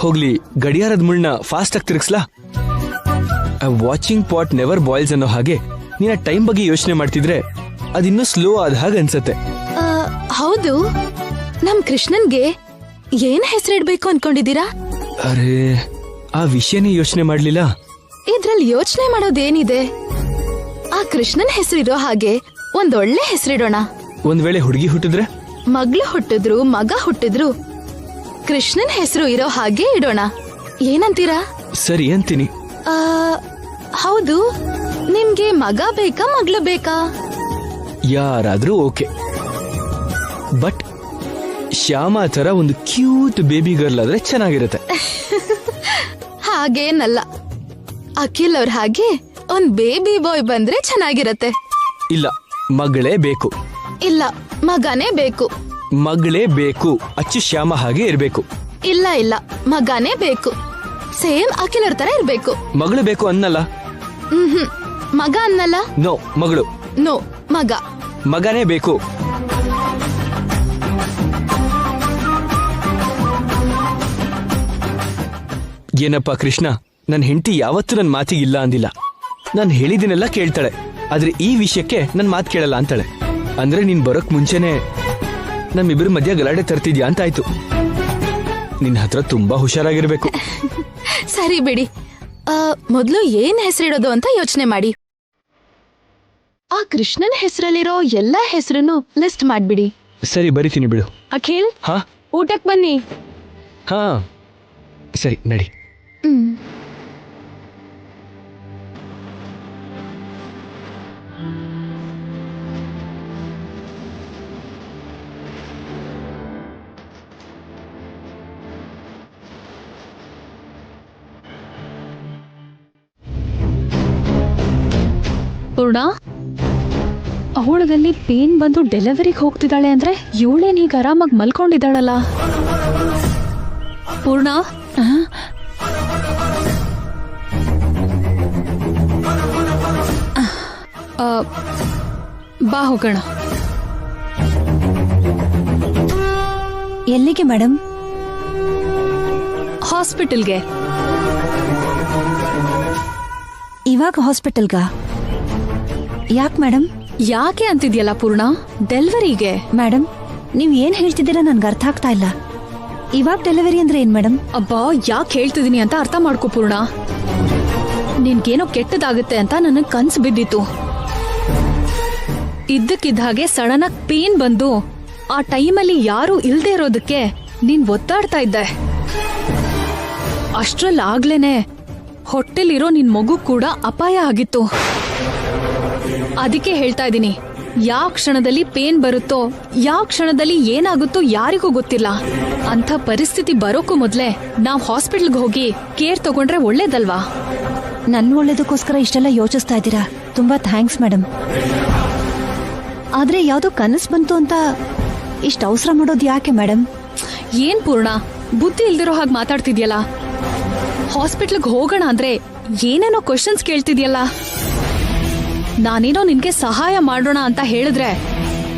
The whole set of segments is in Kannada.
ಹೋಗ್ಲಿ, ಗಡಿಯಾರದ ಮುಳ್ಳ ಫಾಸ್ಟ್ ಆಗಿ ತಿರುಗಿಸ್ಲಾ? ವಾಚಿಂಗ್ ಪಾಟ್ ನೆವರ್ ಬಾಯ್ಲ್ಸ್ ಅನ್ನೋ ಹಾಗೆ ನೀನ ಟೈಮ್ ಬಗ್ಗೆ ಯೋಚನೆ ಮಾಡ್ತಿದ್ರೆ ಅದಿನ್ನೂ ಸ್ಲೋ ಆದ ಹಾಗೆ ಅನ್ಸತ್ತೆ. ಹೌದು, ನಮ್ ಕೃಷ್ಣನ್ಗೆ ಏನ್ ಹೆಸರಿಡ್ಬೇಕು ಅನ್ಕೊಂಡಿದ್ದೀರಾ? ಅರೆ, ಆ ವಿಷಯನೇ ಯೋಚನೆ ಮಾಡ್ಲಿಲ್ಲ. ಇದ್ರಲ್ಲಿ ಯೋಚನೆ ಮಾಡೋದೇನಿದೆ? ಆ ಕೃಷ್ಣನ್ ಹೆಸರಿರೋ ಹಾಗೆ ಒಂದೊಳ್ಳೆ ಹೆಸರಿಡೋಣ. ಒಂದ್ ವೇಳೆ ಹುಡುಗಿ ಹುಟ್ಟಿದ್ರೆ? ಮಗಳು ಹುಟ್ಟಿದ್ರು ಮಗ ಹುಟ್ಟಿದ್ರು ಕೃಷ್ಣನ್ ಹೆಸರು ಇರೋ ಹಾಗೆ ಇಡೋಣ. ಏನಂತೀರಾ? ಸರಿ ಅಂತೀನಿ. ಹೌದು, ನಿಮ್ಗೆ ಮಗ ಬೇಕಾ ಮಗಳು ಬೇಕಾ? ಯಾರಾದ್ರೂ ಓಕೆ, ಬಟ್ ಶ್ಯಾಮ ತರ ಒಂದು ಕ್ಯೂಟ್ ಬೇಬಿ ಗರ್ಲ್ ಆದ್ರೆ ಚೆನ್ನಾಗಿರುತ್ತೆ. ಹಾಗೇನಲ್ಲ, ಅಖಿಲ್ ಅವ್ರ ಹಾಗೆ ಒಂದ್ ಬೇಬಿ ಬಾಯ್ ಬಂದ್ರೆ ಚೆನ್ನಾಗಿರತ್ತೆ. ಇಲ್ಲ, ಮಗಳೇ ಬೇಕು. ಇಲ್ಲ, ಮಗನೇ ಬೇಕು. ಮಗಳೇ ಬೇಕು, ಅಚ್ಚು ಶ್ಯಾಮ ಹಾಗೆ ಇರ್ಬೇಕು. ಇಲ್ಲ ಇಲ್ಲ, ಮಗನೇ ಬೇಕು. ಸೇಮ್ ಅಖಿಲ್ ಅವ್ರ ತರ ಇರ್ಬೇಕು. ಮಗಳು ಬೇಕು ಅನ್ನಲ್ಲ. ಮಗ ಅನ್ನಲ್ಲ. ನೋ, ಮಗಳು. ನೋ, ಮಗ. ಮಗನೇ ಬೇಕು. ಏನಪ್ಪ ಕೃಷ್ಣ, ನನ್ ಹೆಂಡತಿ ಯಾವತ್ತೂ ನನ್ ಮಾತಿಗಿಲ್ಲ ಅಂದಿಲ್ಲ. ನಾನು ಹೇಳಿದಿನೆಲ್ಲ ಕೇಳ್ತಾಳೆ, ಆದ್ರೆ ಈ ವಿಷಯಕ್ಕೆ ನನ್ ಮಾತು ಕೇಳಲ್ಲ ಅಂತಾಳೆ. ಅಂದ್ರೆ ನೀನ್ ಬರೋಕ್ ಮುಂಚೆನೆ ನಮ್ಮಿಬ್ಬರ ಮಧ್ಯ ಗಲಾಟೆ ತರ್ತಿದ್ಯಾ ಅಂತಾಯ್ತು. ನಿನ್ ಹತ್ರ ತುಂಬಾ ಹುಷಾರಾಗಿರ್ಬೇಕು. ಸರಿ ಬಿಡಿ, ಮೊದ್ಲು ಏನ್ ಹೆಸರಿಡೋದು ಅಂತ ಯೋಚನೆ ಮಾಡಿ. ಆ ಕೃಷ್ಣನ್ ಹೆಸರಲ್ಲಿರೋ ಎಲ್ಲಾ ಹೆಸರನ್ನು ಲಿಸ್ಟ್ ಮಾಡ್ಬಿಡಿ. ಸರಿ, ಬರಿತೀನಿ ಬಿಡು. ಅಖಿಲ್, ಹಾ, ಊಟಕ್ ಬನ್ನಿ. ಹಾ ಸರಿ, ನಡಿ. ಪೂರ್ಣ, ಅವಳಿಗಲ್ಲಿ ಪೇನ್ ಬಂದು ಡೆಲಿವರಿಗೆ ಹೋಗ್ತಿದ್ದಾಳೆ ಅಂದ್ರೆ ಇವಳೇನ್ ಈಗ ಆರಾಮಾಗಿ ಮಲ್ಕೊಂಡಿದ್ದಾಳಲ್ಲ. ಪೂರ್ಣ, ಬಾ ಹೋಗೋಣ. ಎಲ್ಲಿಗೆ ಮೇಡಮ್? ಹಾಸ್ಪಿಟಲ್ಗೆ. ಇವಾಗ ಹಾಸ್ಪಿಟಲ್ಗ? ಯಾಕೆ ಮೇಡಮ್? ಯಾಕೆ ಅಂತಿದ್ಯಲ್ಲ ಪೂರ್ಣ, ಡೆಲಿವರಿಗೆ. ಮೇಡಮ್, ನೀವ್ ಏನ್ ಹೇಳ್ತಿದ್ದೀರಾ ನನ್ಗೆ ಅರ್ಥ ಆಗ್ತಾ ಇಲ್ಲ. ಇವಾಗ ಡೆಲಿವರಿ ಅಂದ್ರೆ ಏನ್ ಮೇಡಮ್? ಅಬ್ಬಾ, ಯಾಕೆ ಹೇಳ್ತಿದೀನಿ ಅಂತ ಅರ್ಥ ಮಾಡ್ಕೋ ಪೂರ್ಣ. ನಿನ್ಗೇನೋ ಕೆಟ್ಟದಾಗುತ್ತೆ ಅಂತ ನನಗ್ ಕನ್ಸು ಬಿದ್ದಿತ್ತು. ಇದ್ದಕ್ಕಿದ್ದ ಹಾಗೆ ಸಡನ್ ಆಗಿ ಪೇನ್ ಬಂದು ಆ ಟೈಮಲ್ಲಿ ಯಾರು ಇಲ್ದೇ ಇರೋದಕ್ಕೆ ನೀನ್ ಒತ್ತಾಡ್ತಾ ಇದ್ದೆ. ಅಷ್ಟ್ರಲ್ಲಾಗ್ಲೇನೆ ಹೊಟ್ಟೆಲಿರೋ ನಿನ್ ಮಗು ಕೂಡ ಅಪಾಯ ಆಗಿತ್ತು. ಅದಕ್ಕೆ ಹೇಳ್ತಾ ಇದ್ದೀನಿ, ಯಾವ ಕ್ಷಣದಲ್ಲಿ ಪೇನ್ ಬರುತ್ತೋ, ಯಾವ ಕ್ಷಣದಲ್ಲಿ ಏನಾಗುತ್ತೋ ಯಾರಿಗೂ ಗೊತ್ತಿಲ್ಲ. ಅಂತ ಪರಿಸ್ಥಿತಿ ಬರೋಕ್ಕೂ ಮೊದ್ಲೇ ನಾವ್ ಹಾಸ್ಪಿಟಲ್ಗೆ ಹೋಗಿ ಕೇರ್ ತಗೊಂಡ್ರೆ ಒಳ್ಳೇದಲ್ವಾ? ನನ್ನ ಒಳ್ಳೇದಕ್ಕೋಸ್ಕರ ಇಷ್ಟೆಲ್ಲ ಯೋಚಿಸ್ತಾ ಇದ್ದೀರಾ, ತುಂಬಾ ಥ್ಯಾಂಕ್ಸ್ ಮೇಡಮ್. ಆದ್ರೆ ಯಾವ್ದೋ ಕನಸು ಬಂತು ಅಂತ ಇಷ್ಟ ಅವಸರ ಮಾಡೋದು ಯಾಕೆ ಮೇಡಮ್? ಏನ್ ಪೂರ್ಣ, ಬುದ್ಧಿ ಇಲ್ದಿರೋ ಹಾಗೆ ಮಾತಾಡ್ತಿದ್ಯಲ್ಲ. ಹಾಸ್ಪಿಟ್ಲ್ಗೆ ಹೋಗೋಣ ಅಂದ್ರೆ ಏನೇನೋ ಕ್ವಶನ್ಸ್ ಕೇಳ್ತಿದ್ಯಲ್ಲ. ನಾನೇನೋ ನಿನ್ಗೆ ಸಹಾಯ ಮಾಡೋಣ ಅಂತ ಹೇಳಿದ್ರೆ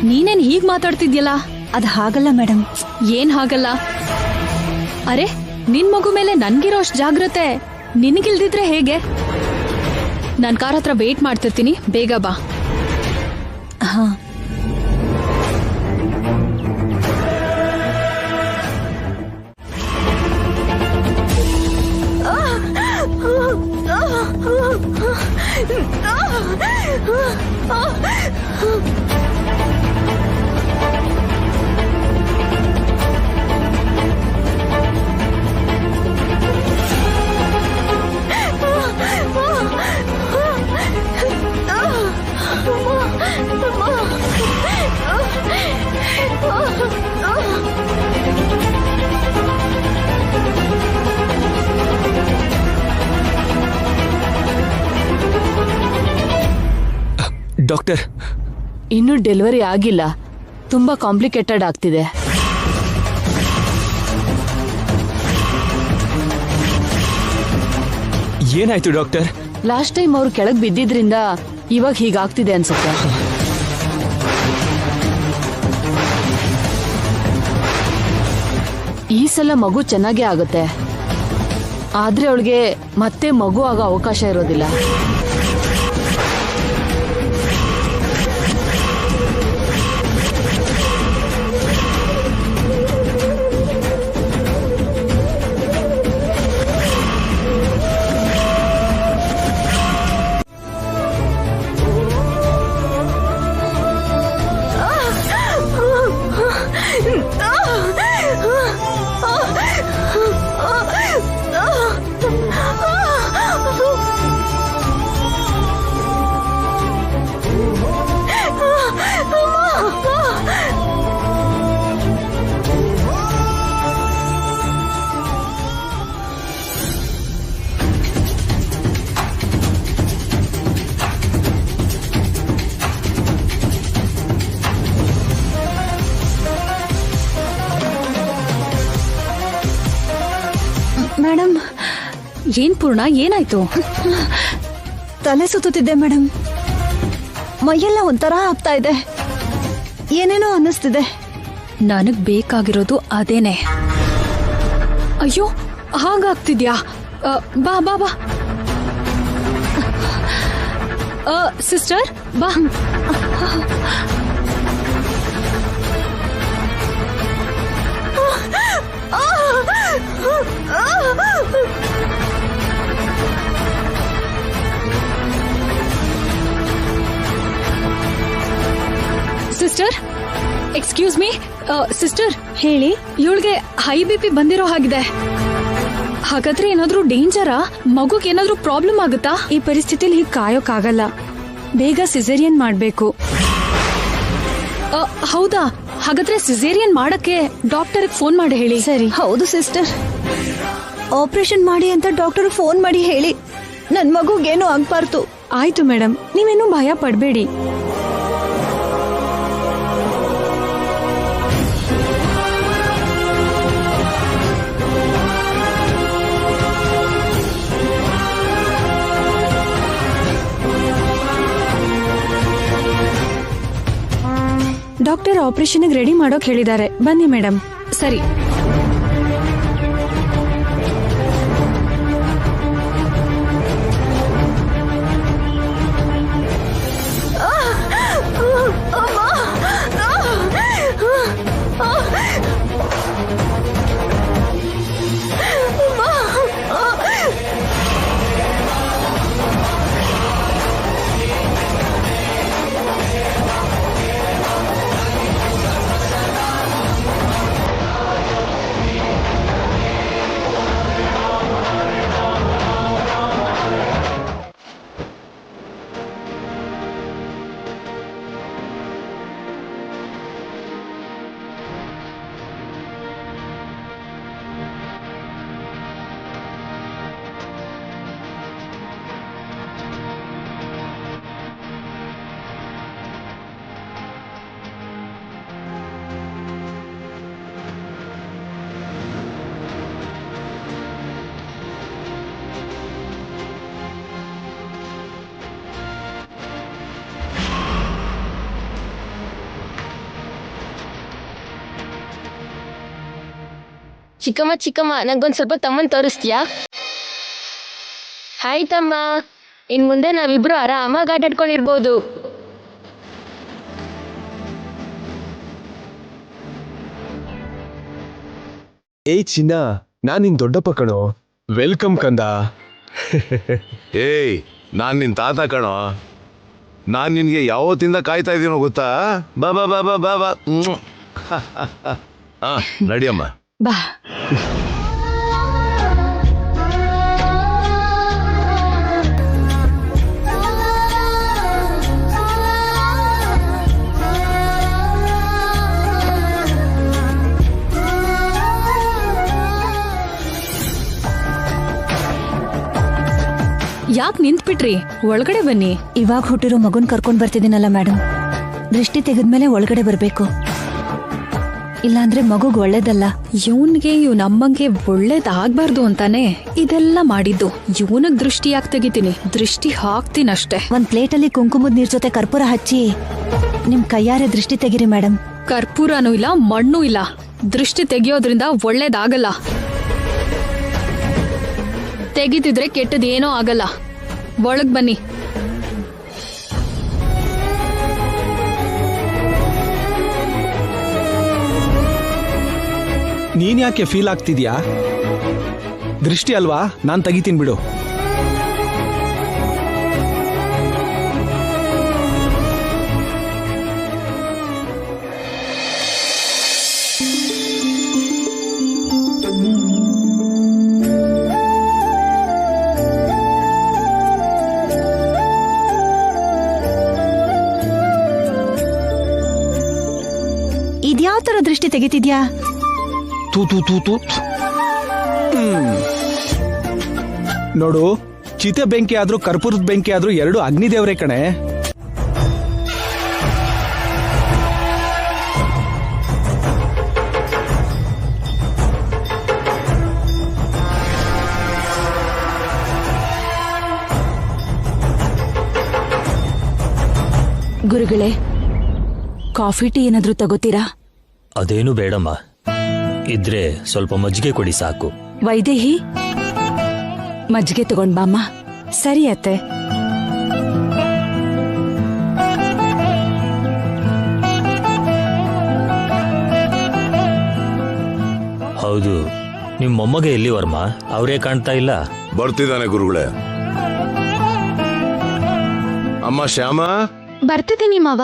ನೀನೇನ್ ಹೀಗ್ ಮಾತಾಡ್ತಿದ್ಯಲ್ಲ. ಅದು ಹಾಗಲ್ಲ ಮೇಡಮ್. ಏನ್ ಹಾಗಲ್ಲ? ಅರೆ, ನಿನ್ ಮಗು ಮೇಲೆ ನನ್ಗಿರೋ ಅಷ್ಟ್ ಜಾಗ್ರತೆ ನಿನಗಿಲ್ದಿದ್ರೆ ಹೇಗೆ? ನಾನ್ ಕಾರ್ ಹತ್ರ ವೇಟ್ ಮಾಡ್ತಿರ್ತೀನಿ, ಬೇಗ ಬಾ. ಹಾ. ಡಾಕ್ಟರ್, ಇನ್ನು ಡೆಲಿವರಿ ಆಗಿಲ್ಲ, ತುಂಬಾ ಕಾಂಪ್ಲಿಕೇಟೆಡ್ ಆಗ್ತಿದೆ. ಏನಾಯ್ತು ಡಾಕ್ಟರ್? ಲಾಸ್ಟ್ ಟೈಮ್ ಅವ್ರು ಕೆಳಗ್ ಬಿದ್ದಿದ್ರಿಂದ ಇವಾಗ ಹೀಗಾಗ್ತಿದೆ ಅನ್ಸುತ್ತೆ. ಈ ಸಲ ಮಗು ಚೆನ್ನಾಗೇ ಆಗುತ್ತೆ, ಆದ್ರೆ ಅವಳಿಗೆ ಮತ್ತೆ ಮಗು ಆಗೋ ಅವಕಾಶ ಇರೋದಿಲ್ಲ. ಮೇಡಮ್, ಏನ್ ಪೂರ್ಣ, ಏನಾಯ್ತು? ತಲೆ ಸುತ್ತುತ್ತಿದ್ದೆ ಮೇಡಮ್. ಮೈಯೆಲ್ಲ ಒಂಥರ ಆಗ್ತಾ ಇದೆ, ಏನೇನೋ ಅನ್ನಿಸ್ತಿದೆ. ನನಗ್ ಬೇಕಾಗಿರೋದು ಅದೇನೆ. ಅಯ್ಯೋ, ಹಾಗಾಗ್ತಿದ್ಯಾ? ಬಾ ಬಾ ಬಾ. ಸಿಸ್ಟರ್ ಬಾ. Sister, excuse me. ಸಿಸ್ಟರ್, ಹೇಳಿ. ಇವಳಿಗೆ ಹೈ BP ಬಂದಿರೋ ಹಾಗಿದೆ. ಹಾಗಾದ್ರೆ ಏನಾದ್ರೂ ಡೇಂಜರಾ? ಮಗುಗೆ ಏನಾದ್ರೂ ಪ್ರಾಬ್ಲಮ್ ಆಗುತ್ತಾ? ಈ ಪರಿಸ್ಥಿತಿಲಿ ಹೀಗೆ ಕಾಯೋಕ್ಕಾಗಲ್ಲ, ಬೇಗ ಸಿಸೇರಿಯನ್ ಮಾಡ್ಬೇಕು. ಹೌದಾ? ಹಾಗಾದ್ರೆ ಸಿಸೇರಿಯನ್ ಮಾಡಕ್ಕೆ ಡಾಕ್ಟರ್ಗೆ ಫೋನ್ ಮಾಡಿ ಹೇಳಿ. ಸರಿ. ಹೌದು ಸಿಸ್ಟರ್, ಆಪರೇಷನ್ ಮಾಡಿ ಅಂತ ಡಾಕ್ಟರ್ ಫೋನ್ ಮಾಡಿ ಹೇಳಿ. ನನ್ ಮಗುಗೇನು ಆಗ್ಬಾರ್ದು. ಆಯ್ತು ಮೇಡಮ್, ನೀವೇನು ಭಯ ಪಡ್ಬೇಡಿ. ಡಾಕ್ಟರ್ ಆಪರೇಷನ್ಗೆ ರೆಡಿ ಮಾಡೋಕ್ ಹೇಳಿದ್ದಾರೆ, ಬನ್ನಿ ಮೇಡಮ್. ಸರಿ. ಚಿಕ್ಕಮ್ಮ ಚಿಕ್ಕಮ್ಮ, ನಂಗೊಂದು ಸ್ವಲ್ಪ ತಮ್ಮನ್ ತೋರಿಸ್ತೀಯಾ? ಹಾಯ್ ತಮ್ಮ, ಇನ್ ಮುಂದೆ ನಾವಿಬ್ರು ಆರಾಮಾಗಿ ಆಟಾಡ್ಕೊಂಡಿರ್ಬೋದು. ಏಯ್ ಚಿನ್ನ, ನಾನ್ ನಿನ್ ದೊಡ್ಡಪ್ಪ ಕಣೋ. ವೆಲ್ಕಮ್ ಕಂದ. ಏಯ್, ನಾನ್ ನಿನ್ ತಾತ ಕಣೋ. ನಾನ್ ನಿನ್ಗೆ ಯಾವತ್ತಿಂದ ಕಾಯ್ತಾ ಇದೀನೋ ಗೊತ್ತಾ? ಬಾ ಬಾ ಬಾ ಬಾ ಬಾ ಬಾ. ಹಾ, ನಡಿಯಮ್ಮ. ಬಾ. ಯಾಕೆ ನಿಂತ್ಬಿಟ್ರಿ? ಒಳಗಡೆ ಬನ್ನಿ. ಇವಾಗ ಹುಟ್ಟಿರೋ ಮಗುನ್ ಕರ್ಕೊಂಡ್ ಬರ್ತಿದ್ದೀನಲ್ಲ ಮೇಡಮ್, ದೃಷ್ಟಿ ತೆಗೆದ್ಮೇಲೆ ಒಳಗಡೆ ಬರ್ಬೇಕು, ಇಲ್ಲಾಂದ್ರೆ ಮಗುಗ್ ಒಳ್ಳೇದಲ್ಲ. ಇವನ್ಗೆ ನಮ್ಮಂಗೆ ಒಳ್ಳೇದಾಗ್ಬಾರ್ದು ಅಂತಾನೆ ಇದೆಲ್ಲ ಮಾಡಿದ್ದು. ಇವನಿಗ್ ದೃಷ್ಟಿ ಯಾಕೆ ತೆಗಿತೀನಿ? ದೃಷ್ಟಿ ಹಾಕ್ತೀನಷ್ಟೇ. ಒಂದ್ ಪ್ಲೇಟಲ್ಲಿ ಕುಂಕುಮದ ನೀರ್ ಜೊತೆ ಕರ್ಪೂರ ಹಚ್ಚಿ ನಿಮ್ ಕೈಯಾರೆ ದೃಷ್ಟಿ ತೆಗಿರಿ ಮೇಡಮ್. ಕರ್ಪೂರನೂ ಇಲ್ಲ, ಮಣ್ಣೂ ಇಲ್ಲ. ದೃಷ್ಟಿ ತೆಗಿಯೋದ್ರಿಂದ ಒಳ್ಳೇದಾಗಲ್ಲ. ತೆಗಿತಿದ್ರೆ ಕೆಟ್ಟದೇನೋ ಆಗಲ್ಲ. ಒಳಗ್ ಬನ್ನಿ. ನೀನ್ ಯಾಕೆ ಫೀಲ್ ಆಗ್ತಿದ್ಯಾ? ದೃಷ್ಟಿ ಅಲ್ವಾ, ನಾನ್ ತೆಗಿತೀನಿ ಬಿಡು. ಇದ್ಯಾವ ತರ ದೃಷ್ಟಿ ತೆಗಿತಿದ್ಯಾ? ತೂ ತೂ ತೂ ತೂ. ನೋಡು, ಚಿತೆ ಬೆಂಕಿ ಆದ್ರೂ ಕರ್ಪೂರದ ಬೆಂಕಿ ಆದ್ರೂ ಎರಡು ಅಗ್ನಿದೇವರೇ ಕಣೆ. ಗುರುಗಳೇ, ಕಾಫಿ ಟೀ ಏನಾದ್ರೂ ತಗೋತೀರಾ? ಅದೇನು ಬೇಡಮ್ಮ, ಇದ್ರೆ ಸ್ವಲ್ಪ ಮಜ್ಜಿಗೆ ಕೊಡಿ ಸಾಕು. ವೈದೇಹಿ, ಮಜ್ಜಿಗೆ ತಗೊಂಡ್ ಬಾಮ್ಮ. ಸರಿ ಅತ್ತೆ. ಹೌದು, ನಿಮ್ ಮೊಮ್ಮಗ ಎಲ್ಲಿ ವರ್ಮ? ಅವರೇ ಕಾಣ್ತಾ ಇಲ್ಲ. ಬರ್ತಿದ್ದಾನೆ ಗುರುಗಳೇ. ಅಮ್ಮ ಶ್ಯಾಮ, ಬರ್ತಿದ್ದೀನಿ ಮಾವ.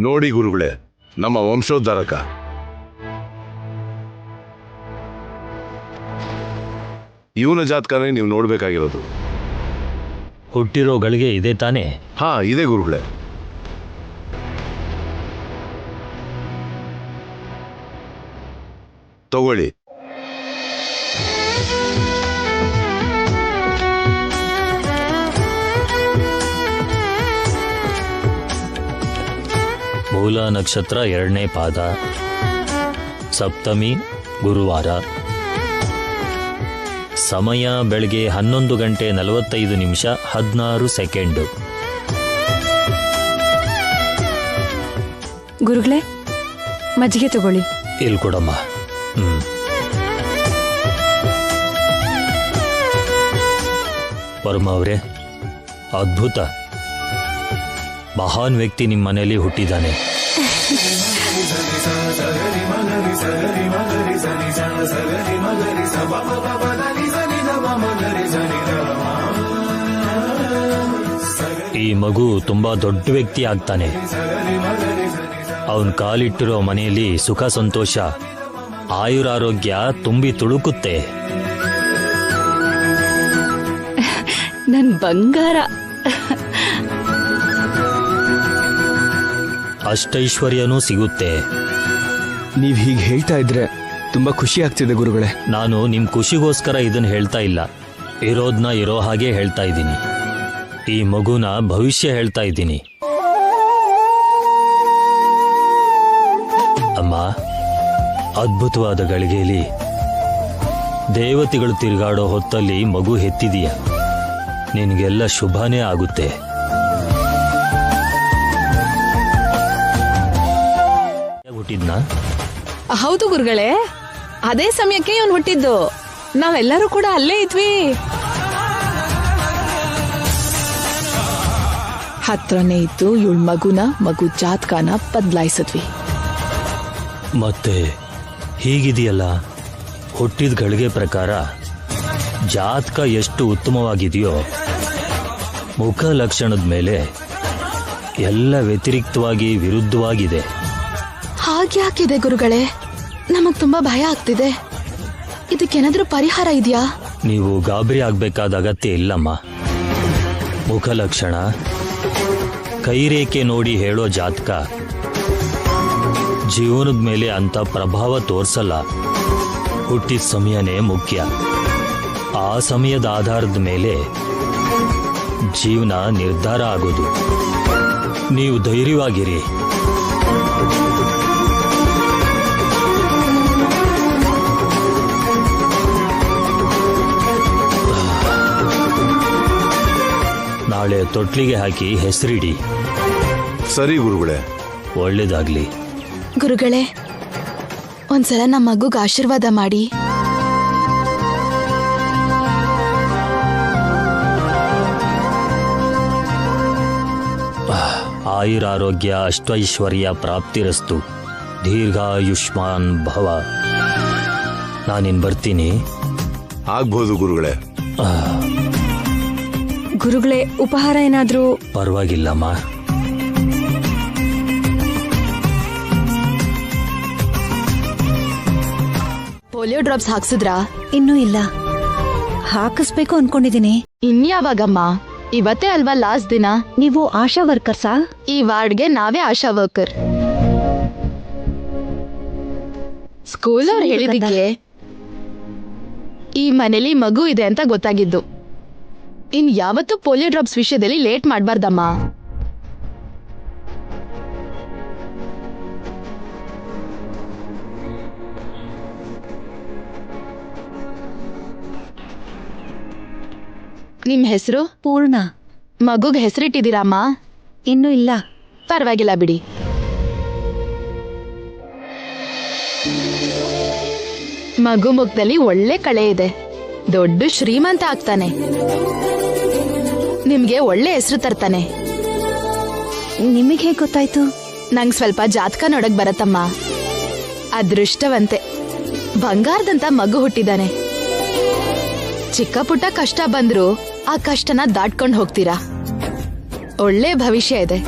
ನೋಡಿ ಗುರುಗಳೇ, ನಮ್ಮ ವಂಶೋದ್ಧಾರಕ. ಇವನ ಜಾತಕನೇ ನೀವು ನೋಡ್ಬೇಕಾಗಿರೋದು. ಹುಟ್ಟಿರೋ ಗಳಿಗೆ ಇದೆ ತಾನೇ? ಹಾ, ಇದೆ ಗುರುಗಳೇ. ತಗೊಳ್ಳಿ. ಮೂಲ ನಕ್ಷತ್ರ 2ನೇ ಪಾದ, ಸಪ್ತಮಿ ಗುರುವಾರ, ಸಮಯ ಬೆಳಗ್ಗೆ 11:45:16. ಗುರುಗಳೇ, ಮಜ್ಜಿಗೆ ತಗೊಳ್ಳಿ. ಇಲ್ಲಿ ಕೊಡಮ್ಮ. ವರ್ಮ ಅವರೇ, ಅದ್ಭುತ. ಮಹಾನ್ ವ್ಯಕ್ತಿ ನಿಮ್ಮ ಮನೆಯಲ್ಲಿ ಹುಟ್ಟಿದ್ದಾನೆ. ಈ ಮಗು ತುಂಬಾ ದೊಡ್ಡ ವ್ಯಕ್ತಿ ಆಗ್ತಾನೆ. ಅವನ್ ಕಾಲಿಟ್ಟಿರೋ ಮನೆಯಲ್ಲಿ ಸುಖ ಸಂತೋಷ, ಆಯುರಾರೋಗ್ಯ ತುಂಬಿ ತುಳುಕುತ್ತೆ. ನನ್ ಬಂಗಾರ. ಅಷ್ಟೈಶ್ವರ್ಯನೂ ಸಿಗುತ್ತೆ. ನೀವ್ ಹೀಗೆ ಹೇಳ್ತಾ ಇದ್ರೆ ತುಂಬಾ ಖುಷಿ ಆಗ್ತಿದೆ ಗುರುಗಳೇ. ನಾನು ನಿಮ್ ಖುಷಿಗೋಸ್ಕರ ಇದನ್ನ ಹೇಳ್ತಾ ಇಲ್ಲ, ಇರೋದ್ನ ಇರೋ ಹಾಗೆ ಹೇಳ್ತಾ ಇದ್ದೀನಿ. ಈ ಮಗುನ ಭವಿಷ್ಯ ಹೇಳ್ತಾ ಇದ್ದೀನಿ. ಅಮ್ಮ, ಅದ್ಭುತವಾದ ಗಳಿಗೆಯಲ್ಲಿ ದೇವತೆಗಳು ತಿರುಗಾಡೋ ಹೊತ್ತಲ್ಲಿ ಮಗು ಹೆತ್ತಿದೀಯ. ನಿನ್ಗೆಲ್ಲ ಶುಭನೇ ಆಗುತ್ತೆ. ಹುಟ್ಟಿದ್ನಾ? ಹೌದು ಗುರುಗಳೇ, ಅದೇ ಸಮಯಕ್ಕೆ ಇವನು ಹುಟ್ಟಿದ್ದು. ನಾವೆಲ್ಲರೂ ಕೂಡ ಅಲ್ಲೇ ಇದ್ವಿ. ಹತ್ರನೇ ಇದ್ದು ಇವಳ ಮಗು ಜಾತಕನ ಬದಲಾಯಿಸಿದ್ವಿ. ಮತ್ತೆ ಹೀಗಿದೆಯಲ್ಲ, ಹುಟ್ಟಿದ ಗಳಿಗೆ ಪ್ರಕಾರ ಜಾತಕ ಎಷ್ಟು ಉತ್ತಮವಾಗಿದೆಯೋ, ಮುಖ ಲಕ್ಷಣದ ಮೇಲೆ ಎಲ್ಲ ವ್ಯತಿರಿಕ್ತವಾಗಿ ವಿರುದ್ಧವಾಗಿದೆ. ಹಾಗ್ಯಾಕಿದೆ ಗುರುಗಳೇ? ನಮಗ್ ತುಂಬಾ ಭಯ ಆಗ್ತಿದೆ. ಇದಕ್ಕೇನಾದ್ರೂ ಪರಿಹಾರ ಇದೆಯಾ? ನೀವು ಗಾಬರಿ ಆಗ್ಬೇಕಾದ ಅಗತ್ಯ ಇಲ್ಲಮ್ಮ. ಮುಖ ಲಕ್ಷಣ, ಕೈರೇಖೆ ನೋಡಿ ಹೇಳೋ ಜಾತಕ ಜೀವನದ ಮೇಲೆ ಅಂತ ಪ್ರಭಾವ ತೋರ್ಸಲ್ಲ. ಹುಟ್ಟಿದ ಸಮಯನೇ ಮುಖ್ಯ. ಆ ಸಮಯದ ಆಧಾರದ ಮೇಲೆ ಜೀವನ ನಿರ್ಧಾರ ಆಗೋದು. ನೀವು ಧೈರ್ಯವಾಗಿರಿ. ತೊಟ್ಲಿಗೆ ಹಾಕಿ ಹೆಸರಿಡಿ. ಸರಿ ಗುರುಗಳೇ. ಒಳ್ಳೇದಾಗ್ಲಿ. ಗುರುಗಳೇ, ಒಂದ್ಸಲ ನಮ್ಮ ಮಗುಗ್ ಆಶೀರ್ವಾದ ಮಾಡಿ. ಆಯುರಾರೋಗ್ಯ ಅಷ್ಟೈಶ್ವರ್ಯ ಪ್ರಾಪ್ತಿರಸ್ತು. ದೀರ್ಘಾಯುಷ್ಮಾನ್ ಭವ. ನಾನಿನ್ ಬರ್ತೀನಿ. ಆಗ್ಬೋದು ಗುರುಗಳೇ. ಗುರುಗಳೇ, ಉಪಹಾರ ಏನಾದ್ರೂ? ಪರವಾಗಿಲ್ಲಮ್ಮ. ಪೋಲಿಯೋ ಡ್ರಾಪ್ಸ್ ಹಾಕ್ಸಿದ್ರಾ? ಇನ್ನೂ ಇಲ್ಲ, ಹಾಕಿಸ್ಬೇಕು ಅನ್ಕೊಂಡಿದೀನಿ. ಇನ್ಯಾವಾಗಮ್ಮ? ಇವತ್ತೇ ಅಲ್ವಾ ಲಾಸ್ಟ್ ದಿನ. ನೀವು ಆಶಾ ವರ್ಕರ್ಸಾ? ಈ ವಾರ್ಡ್ಗೆ ನಾವೇ ಆಶಾ ವರ್ಕರ್. ಸ್ಕೂಲ್ ಅವ್ರು ಹೇಳಿದಕ್ಕೆ ಈ ಮನೇಲಿ ಮಗು ಇದೆ ಅಂತ ಗೊತ್ತಾಗಿದ್ದು. ಇನ್ ಯಾವತ್ತೂ ಪೋಲಿಯೋ ಡ್ರಾಪ್ಸ್ ವಿಷಯದಲ್ಲಿ ಲೇಟ್ ಮಾಡ್ಬಾರ್ದಮ್ಮ. ನಿಮ್ ಹೆಸರು? ಪೂರ್ಣ. ಮಗುಗ್ ಹೆಸರಿಟ್ಟಿದ್ದೀರಮ್ಮ? ಇನ್ನೂ ಇಲ್ಲ. ಪರವಾಗಿಲ್ಲ ಬಿಡಿ. ಮಗು ಮುಖದಲ್ಲಿ ಒಳ್ಳೆ ಕಳೆ ಇದೆ. ದೊಡ್ಡ ಶ್ರೀಮಂತ ಆಗ್ತಾನೆ. ನಿಮ್ಗೆ ಒಳ್ಳೆ ಹೆಸರು ತರ್ತಾನೆ. ನಿಮಗೆ ಹೇಗೆ ಗೊತ್ತಾಯ್ತು? ನಂಗ್ ಸ್ವಲ್ಪ ಜಾತಕ ನೋಡಕ್ ಬರತ್ತಮ್ಮ. ಅದೃಷ್ಟವಂತೆ. ಬಂಗಾರದಂತ ಮಗು ಹುಟ್ಟಿದಾನೆ. ಚಿಕ್ಕ ಪುಟ್ಟ ಕಷ್ಟ ಬಂದ್ರು ಆ ಕಷ್ಟನ ದಾಟ್ಕೊಂಡು ಹೋಗ್ತೀರಾ. ಒಳ್ಳೆ ಭವಿಷ್ಯ ಇದೆ.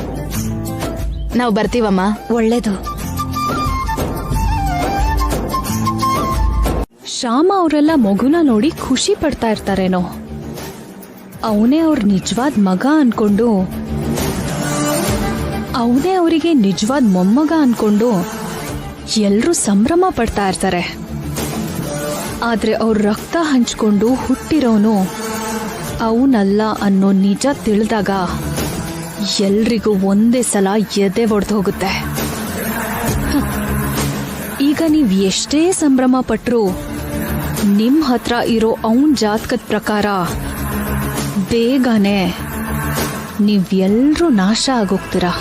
ನಾವು ಬರ್ತೀವಮ್ಮ. ಒಳ್ಳೇದು. ಶ್ಯಾಮ ಅವರೆಲ್ಲ ಮಗುನ ನೋಡಿ ಖುಷಿ ಪಡ್ತಾ ಇರ್ತಾರೇನೋ. ಅವನೇ ಅವ್ರ ನಿಜವಾದ ಮಗ ಅನ್ಕೊಂಡು, ಅವನೇ ಅವರಿಗೆ ನಿಜವಾದ ಮೊಮ್ಮಗ ಅನ್ಕೊಂಡು ಎಲ್ರೂ ಸಂಭ್ರಮ ಪಡ್ತಾ ಇರ್ತಾರೆ. ಆದ್ರೆ ಅವ್ರ ರಕ್ತ ಹಂಚ್ಕೊಂಡು ಹುಟ್ಟಿರೋನು ಅವನಲ್ಲ ಅನ್ನೋ ನಿಜ ತಿಳಿದಾಗ ಎಲ್ರಿಗೂ ಒಂದೇ ಸಲ ಎದೆ ಒಡೆದು ಹೋಗುತ್ತೆ. ಈಗ ನೀವ್ ಎಷ್ಟೇ ಸಂಭ್ರಮ ಪಟ್ರು ನಿಮ್ ಹತ್ರ ಇರೋ ಅವನ್ ಜಾತಕದ ಪ್ರಕಾರ ಬೇಗನೆ ನೀವೆಲ್ರೂ ನಾಶ ಆಗೋಗ್ತೀರಾ,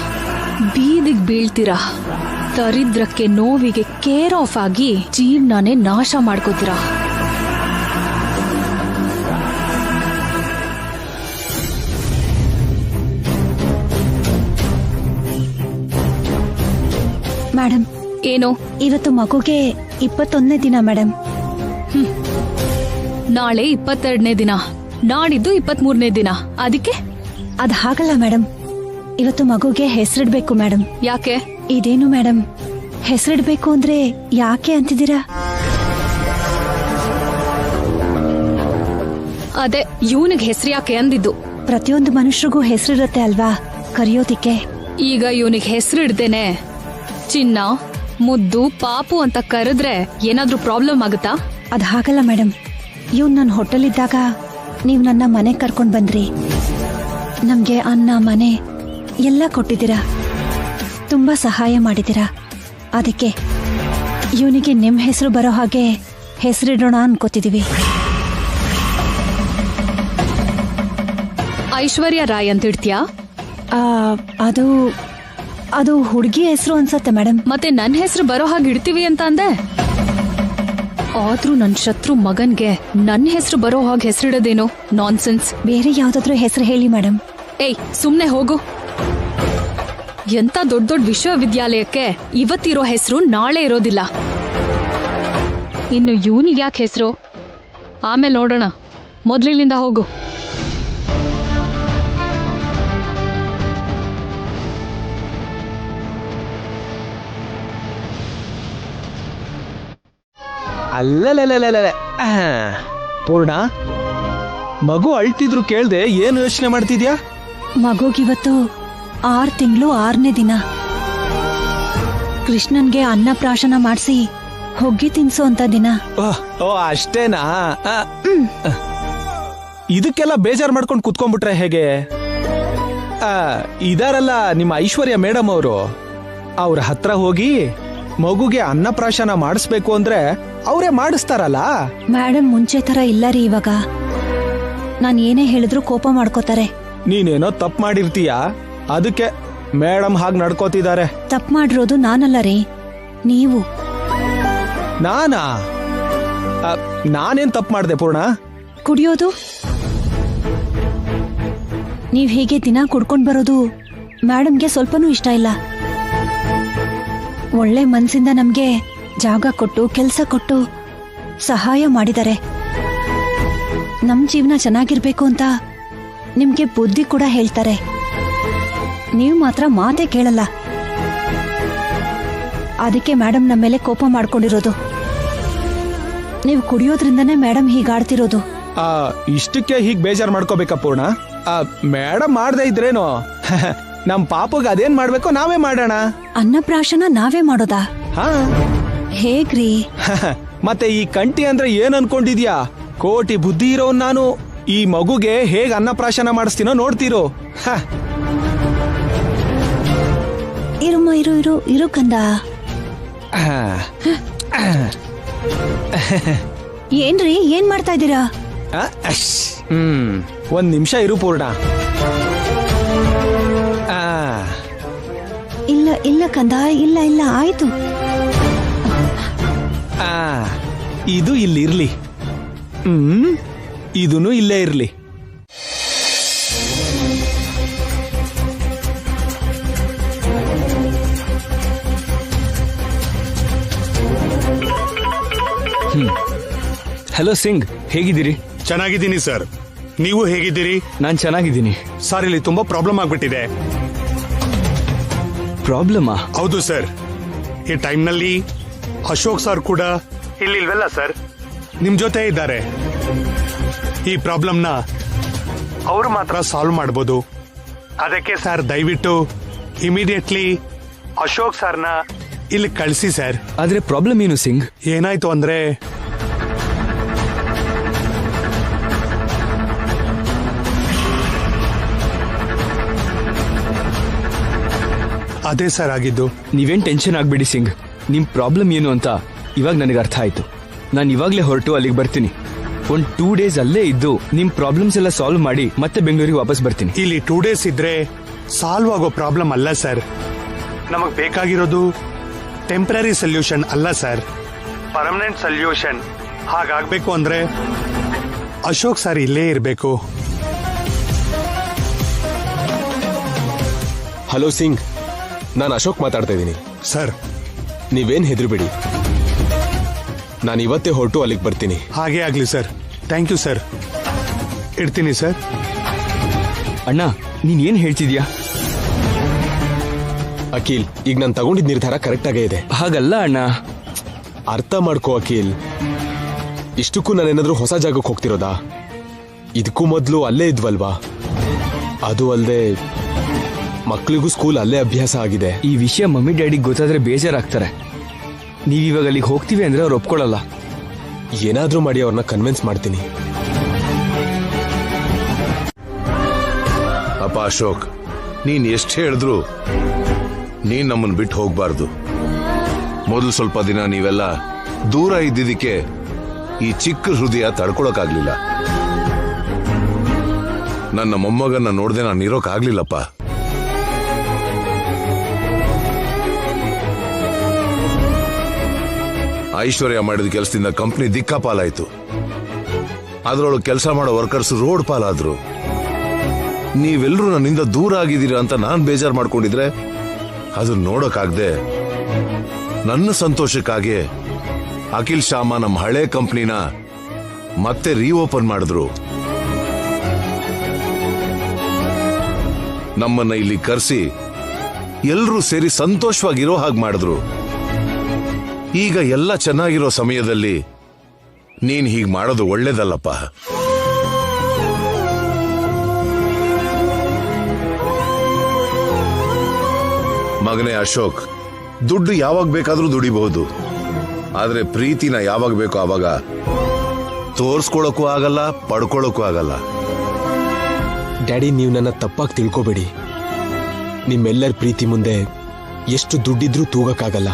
ಬೀದಿಗೆ ಬೀಳ್ತೀರಾ, ದರಿದ್ರಕ್ಕೆ ನೋವಿಗೆ ಕೇರ್ ಆಫ್ ಆಗಿ ಜೀವನನೇ ನಾಶ ಮಾಡ್ಕೋತೀರಾ. ಮೇಡಮ್, ಏನು? ಇವತ್ತು ಮಗುಗೆ 21ನೇ ದಿನ ಮೇಡಮ್. ನಾಳೆ 22ನೇ ದಿನ, ನಾಡಿದ್ದು 23ನೇ ದಿನ. ಅದಕ್ಕೆ ಅದ್ ಹಾಗಲ್ಲ ಮೇಡಮ್, ಇವತ್ತು ಮಗುಗೆ ಹೆಸರಿಡ್ಬೇಕು ಮೇಡಮ್. ಯಾಕೆ? ಇದೇನು ಮೇಡಮ್, ಹೆಸರಿಡ್ಬೇಕು ಅಂದ್ರೆ ಯಾಕೆ ಅಂತಿದ್ದೀರಾ? ಅದೇ ಇವನಿಗೆ ಹೆಸರು ಯಾಕೆ ಅಂದಿದ್ದು. ಪ್ರತಿಯೊಂದು ಮನುಷ್ಯರಿಗೂ ಹೆಸರಿರುತ್ತೆ ಅಲ್ವಾ ಕರೆಯೋದಿಕ್ಕೆ. ಈಗ ಇವನಿಗೆ ಹೆಸರಿಡ್ದೇನೆ ಚಿನ್ನ, ಮುದ್ದು, ಪಾಪು ಅಂತ ಕರೆದ್ರೆ ಏನಾದ್ರೂ ಪ್ರಾಬ್ಲಮ್ ಆಗುತ್ತಾ? ಅದ್ ಹಾಗಲ್ಲ ಮೇಡಮ್, ಇವ್ ನನ್ನ ಹೋಟೆಲಿದ್ದಾಗ ನೀವು ನನ್ನ ಮನೆಗೆ ಕರ್ಕೊಂಡ್ ಬಂದ್ರಿ. ನಮ್ಗೆ ಅನ್ನ, ಮನೆ ಎಲ್ಲ ಕೊಟ್ಟಿದ್ದೀರಾ, ತುಂಬಾ ಸಹಾಯ ಮಾಡಿದ್ದೀರಾ. ಅದಕ್ಕೆ ಇವನಿಗೆ ನಿಮ್ ಹೆಸರು ಬರೋ ಹಾಗೆ ಹೆಸರಿಡೋಣ ಅನ್ಕೋತಿದೀವಿ. ಐಶ್ವರ್ಯ ರಾಯ್ ಅಂತ ಇಡ್ತೀಯಾ? ಅದು ಅದು ಹುಡುಗಿ ಹೆಸರು ಅನ್ಸತ್ತೆ ಮೇಡಮ್. ಮತ್ತೆ ನನ್ನ ಹೆಸರು ಬರೋ ಹಾಗೆ ಇಡ್ತೀವಿ ಅಂತ ಅಂದೆ. ಆದ್ರೂ ನನ್ ಶತ್ರು ಮಗನ್ಗೆ ನನ್ನ ಹೆಸರು ಬರೋ ಹಾಗೆ ಹೆಸರಿಡೋದೇನು ನಾನ್ಸೆನ್ಸ್. ಬೇರೆ ಯಾವ್ದಾದ್ರು ಹೆಸರು ಹೇಳಿ ಮೇಡಮ್. ಏಯ್, ಸುಮ್ನೆ ಹೋಗು. ಎಂತ ದೊಡ್ಡ ದೊಡ್ಡ ವಿಶ್ವವಿದ್ಯಾಲಯಕ್ಕೆ ಇವತ್ತಿರೋ ಹೆಸರು ನಾಳೆ ಇರೋದಿಲ್ಲ. ಇನ್ನು ಇವನಿಗೆ ಯಾಕೆ ಹೆಸರು ಆಮೇಲೆ ನೋಡೋಣ, ಮೊದ್ಲಿನಿಂದ ಹೋಗು. ಅಲ್ಲಲ್ಲ ಪೂರ್ಣ, ಮಗು ಅಳ್ತಿದ್ರು ಕೇಳ್ದೆ ಏನು ಯೋಚನೆ ಮಾಡ್ತಿದ್ಯಾ? ಮಗುಗಿವತ್ತು 6 ತಿಂಗಳು 6ನೇ ದಿನ. ಕೃಷ್ಣನ್ಗೆ ಅನ್ನಪ್ರಾಶನ ಮಾಡಿಸಿ ಹೊಗ್ಗಿ ತಿನ್ಸೋ ಅಂತ ದಿನ. ಓ ಅಷ್ಟೇನಾ? ಇದಕ್ಕೆಲ್ಲ ಬೇಜಾರ್ ಮಾಡ್ಕೊಂಡು ಕುತ್ಕೊಂಡ್ಬಿಟ್ರೆ ಹೇಗೆ? ಇದಾರಲ್ಲ ನಿಮ್ಮ ಐಶ್ವರ್ಯ ಮೇಡಮ್ ಅವರು, ಅವ್ರ ಹತ್ರ ಹೋಗಿ ಮಗುಗೆ ಅನ್ನಪ್ರಾಶನ ಮಾಡಿಸ್ಬೇಕು ಅಂದ್ರೆ ಅವರೇ ಮಾಡಿಸ್ತಾರಲ್ಲ. ಮೇಡಮ್ ಮುಂಚೆ ತರ ಇಲ್ಲ ರೀ ಇವಾಗ. ನಾನು ಏನೇ ಹೇಳಿದ್ರು ಕೋಪ ಮಾಡ್ಕೋತಾರೆ. ನೀನೇನೋ ತಪ್ಪು ಮಾಡಿರ್ತೀಯ, ಅದಕ್ಕೆ ಮೇಡಮ್ ಹಾಗೆ ನಡ್ಕೋತಿದ್ದಾರೆ. ತಪ್ಪು ಮಾಡಿರೋದು ನಾನಲ್ಲ ರೀ, ನೀವು. ನಾನಾ? ನಾನೇನ್ ತಪ್ಪು ಮಾಡಿದೆ ಪೂರ್ಣ? ಕುಡಿಯೋದು. ನೀವ್ ಹೀಗೆ ದಿನ ಕುಡ್ಕೊಂಡ್ ಬರೋದು ಮೇಡಮ್ಗೆ ಸ್ವಲ್ಪನೂ ಇಷ್ಟ ಇಲ್ಲ. ಒಳ್ಳೆ ಮನ್ಸಿಂದ ನಮ್ಗೆ ಜಾಗ ಕೊಟ್ಟು ಕೆಲಸ ಕೊಟ್ಟು ಸಹಾಯ ಮಾಡಿದ್ದಾರೆ. ನಮ್ ಜೀವನ ಚೆನ್ನಾಗಿರ್ಬೇಕು ಅಂತ ನಿಮ್ಗೆ ಬುದ್ಧಿ ಕೂಡ ಹೇಳ್ತಾರೆ. ನೀವು ಮಾತ್ರ ಮಾತೇ ಕೇಳಲ್ಲ. ಅದಕ್ಕೆ ಮೇಡಮ್ ನಮ್ಮ ಮೇಲೆ ಕೋಪ ಮಾಡ್ಕೊಂಡಿರೋದು. ನೀವು ಕುಡಿಯೋದ್ರಿಂದನೇ ಮೇಡಮ್ ಹೀಗಾಡ್ತಿರೋದು. ಇಷ್ಟಕ್ಕೆ ಹೀಗ್ ಬೇಜಾರ್ ಮಾಡ್ಕೋಬೇಕಾ ಪೂರ್ಣ? ಮೇಡಮ್ ಮಾಡದೇ ಇದ್ರೇನು ನಮ್ ಪಾಪಗ್ ಅದೇನ್ ಮಾಡ್ಬೇಕೋ ನಾವೇ ಮಾಡೋಣ. ಅನ್ನಪ್ರಾಶನ ನಾವೇ ಮಾಡೋದಾ? ಹಾ. ಹೇಗ್ರಿ? ಮತ್ತೆ ಈ ಕಂಟಿ ಅಂದ್ರೆ ಏನ್ ಅನ್ಕೊಂಡಿದ್ಯಾ? ಕೋಟಿ ಬುದ್ಧಿ ಇರೋ ನಾನು ಈ ಮಗುಗೆ ಹೇಗ್ ಅನ್ನಪ್ರಾಶನ ಮಾಡಿಸ್ತೀನೋ ನೋಡ್ತೀರೋ. ಇರುಮ್ಮ, ಇರು ಇರು ಇರು ಕಂದ. ಏನ್ರಿ, ಏನ್ ಮಾಡ್ತಾ ಇದ್ದೀರಾ? ಒಂದ್ ನಿಮಿಷ ಇರು ಪೂರ್ಣ. ಇಲ್ಲ ಇಲ್ಲ ಕಂದ, ಇಲ್ಲ ಇಲ್ಲ, ಆಯ್ತು. ಇದು ಇಲ್ಲಿರ್ಲಿ. ಇದೂನು ಇಲ್ಲೇ ಇರ್ಲಿ. ಹಲೋ ಸಿಂಗ್, ಹೇಗಿದ್ದೀರಿ? ಚೆನ್ನಾಗಿದ್ದೀನಿ ಸರ್, ನೀವು ಹೇಗಿದ್ದೀರಿ? ನಾನ್ ಚೆನ್ನಾಗಿದ್ದೀನಿ. ಸರ್, ಇಲ್ಲಿ ತುಂಬಾ ಪ್ರಾಬ್ಲಮ್ ಆಗ್ಬಿಟ್ಟಿದೆ. ಪ್ರಾಬ್ಲಮಾ? ಹೌದು ಸರ್, ಈ ಟೈಮ್ನಲ್ಲಿ ಅಶೋಕ್ ಸರ್ ಕೂಡ ಇಲ್ಲಿ ಇಲ್ವಲ್ಲ ಸರ್, ನಿಮ್ ಜೊತೆ ಇದ್ದಾರೆ. ಈ ಪ್ರಾಬ್ಲಮ್ನ ಅವ್ರು ಮಾತ್ರ ಸಾಲ್ವ್ ಮಾಡ್ಬೋದು. ಅದಕ್ಕೆ ಸರ್, ದಯವಿಟ್ಟು ಇಮಿಡಿಯೇಟ್ಲಿ ಅಶೋಕ್ ಸರ್ನ ಇಲ್ಲಿ ಕಳಿಸಿ ಸರ್. ಆದ್ರೆ ಪ್ರಾಬ್ಲಮ್ ಏನು ಸಿಂಗ್? ಏನಾಯ್ತು ಅಂದ್ರೆ, ಅದೇ ಸರ್ ಆಗಿದ್ದು. ನೀವೇನ್ ಟೆನ್ಷನ್ ಆಗ್ಬೇಡಿ ಸಿಂಗ್. ನಿಮ್ ಪ್ರಾಬ್ಲಮ್ ಏನು ಅಂತ ಇವಾಗ ನನಗೆ ಅರ್ಥ ಆಯ್ತು. ನಾನು ಇವಾಗ್ಲೇ ಹೊರಟು ಅಲ್ಲಿಗೆ ಬರ್ತೀನಿ. ಒಂದ್ 2 days ಅಲ್ಲೇ ಇದ್ದು ನಿಮ್ ಪ್ರಾಬ್ಲಮ್ಸ್ ಎಲ್ಲ ಸಾಲ್ವ್ ಮಾಡಿ ಮತ್ತೆ ಬೆಂಗಳೂರಿಗೆ ವಾಪಸ್ ಬರ್ತೀನಿ. ಇಲ್ಲಿ 2 days ಇದ್ರೆ ಸಾಲ್ವ್ ಆಗೋ ಪ್ರಾಬ್ಲಮ್ ಅಲ್ಲ ಸರ್. ನಮಗ್ ಬೇಕಾಗಿರೋದು ಟೆಂಪರರಿ ಸೊಲ್ಯೂಷನ್ ಅಲ್ಲ ಸರ್, ಪರ್ಮನೆಂಟ್ ಸೊಲ್ಯೂಷನ್. ಹಾಗಾಗ್ಬೇಕು ಅಂದ್ರೆ ಅಶೋಕ್ ಸರ್ ಇಲ್ಲೇ ಇರಬೇಕು. ಹಲೋ ಸಿಂಗ್, ನಾನು ಅಶೋಕ್ ಮಾತಾಡ್ತಾ ಇದ್ದೀನಿ. ಸರ್, ನೀವೇನ್ ಹೆದರ್ಬೇಡಿ, ನಾನು ಇವತ್ತೇ ಹೊರಟು ಅಲ್ಲಿಗೆ ಬರ್ತೀನಿ. ಹಾಗೇ ಆಗ್ಲಿ ಸರ್. Thank you sir. ಇಡ್ತೀನಿ ಸರ್. ಅಣ್ಣ, ನೀನ್ ಏನ್ ಹೇಳ್ತಿದ್ಯಾ? ಅಖಿಲ್, ಈಗ ನಾನು ತಗೊಂಡಿದ್ದ ನಿರ್ಧಾರ ಕರೆಕ್ಟ್ ಆಗೇ ಇದೆ. ಹಾಗಲ್ಲ ಅಣ್ಣ. ಅರ್ಥ ಮಾಡ್ಕೋ ಅಖಿಲ್. ಇಷ್ಟಕ್ಕೂ ನಾನೇನಾದ್ರೂ ಹೊಸ ಜಾಗಕ್ಕೆ ಹೋಗ್ತಿರೋದಾ? ಇದಕ್ಕೂ ಮೊದಲು ಅಲ್ಲೇ ಇದ್ವಲ್ವಾ? ಅದು ಅಲ್ಲದೆ ಮಕ್ಕಳಿಗೂ ಸ್ಕೂಲ್ ಅಲ್ಲೇ ಅಭ್ಯಾಸ ಆಗಿದೆ. ಈ ವಿಷಯ ಮಮ್ಮಿ ಡ್ಯಾಡಿಗೆ ಗೊತ್ತಾದ್ರೆ ಬೇಜಾರಾಗ್ತಾರೆ. ನೀವಿವಾಗ ಅಲ್ಲಿಗೆ ಹೋಗ್ತೀವಿ ಅಂದ್ರೆ ಅವ್ರು ಒಪ್ಕೊಳ್ಳಲ್ಲ. ಏನಾದ್ರೂ ಮಾಡಿ ಅವ್ರನ್ನ ಕನ್ವಿನ್ಸ್ ಮಾಡ್ತೀನಿ. ಅಪ್ಪ ಅಶೋಕ್, ನೀನ್ ಎಷ್ಟು ಹೇಳಿದ್ರು ನೀನ್ ನಮ್ಮನ್ನು ಬಿಟ್ಟು ಹೋಗ್ಬಾರ್ದು. ಮೊದಲು ಸ್ವಲ್ಪ ದಿನ ನೀವೆಲ್ಲ ದೂರ ಇದ್ದಿದ್ದಕ್ಕೆ ಈ ಚಿಕ್ಕ ಹೃದಯ ತಡ್ಕೊಳಕ್ಕಾಗ್ಲಿಲ್ಲ. ನನ್ನ ಮೊಮ್ಮಗನ್ನ ನೋಡ್ದೆ ನಾನು ಇರೋಕ್ಕಾಗ್ಲಿಲ್ಲಪ್ಪ. ಐಶ್ವರ್ಯ ಮಾಡಿದ ಕೆಲಸದಿಂದ ಕಂಪ್ನಿ ದಿಕ್ಕಾಪಾಲಾಯ್ತು. ಅದರೊಳಗೆ ಕೆಲಸ ಮಾಡೋ ವರ್ಕರ್ಸ್ ರೋಡ್ ಪಾಲಾದ್ರು. ನೀವೆಲ್ಲರೂ ನನ್ನಿಂದ ದೂರ ಆಗಿದ್ದೀರಾ ಅಂತ ನಾನ್ ಬೇಜಾರು ಮಾಡ್ಕೊಂಡಿದ್ರೆ ಅದು ನೋಡೋಕ್ಕಾಗದೆ ನನ್ನ ಸಂತೋಷಕ್ಕಾಗಿ ಅಖಿಲ್ ಶಾಮ ನಮ್ಮ ಹಳೆ ಕಂಪ್ನಿನ ಮತ್ತೆ ರೀಓಪನ್ ಮಾಡಿದ್ರು. ನಮ್ಮನ್ನ ಇಲ್ಲಿ ಕರೆಸಿ ಎಲ್ಲರೂ ಸೇರಿ ಸಂತೋಷವಾಗಿರೋ ಹಾಗೆ ಮಾಡಿದ್ರು. ಈಗ ಎಲ್ಲ ಚೆನ್ನಾಗಿರೋ ಸಮಯದಲ್ಲಿ ನೀನ್ ಹೀಗ್ ಮಾಡೋದು ಒಳ್ಳೇದಲ್ಲಪ್ಪ. ಮಗನೇ ಅಶೋಕ್, ದುಡ್ಡು ಯಾವಾಗ ಬೇಕಾದ್ರೂ ದುಡಿಬಹುದು, ಆದ್ರೆ ಪ್ರೀತಿನ ಯಾವಾಗ ಬೇಕೋ ಆವಾಗ ತೋರ್ಸ್ಕೊಳಕ್ಕೂ ಆಗಲ್ಲ, ಪಡ್ಕೊಳಕ್ಕೂ ಆಗಲ್ಲ. ಡ್ಯಾಡಿ, ನೀವು ನನ್ನ ತಪ್ಪಾಗಿ ತಿಳ್ಕೊಬೇಡಿ. ನಿಮ್ಮೆಲ್ಲರ ಪ್ರೀತಿ ಮುಂದೆ ಎಷ್ಟು ದುಡ್ಡಿದ್ರೂ ತೂಗಕ್ಕಾಗಲ್ಲ.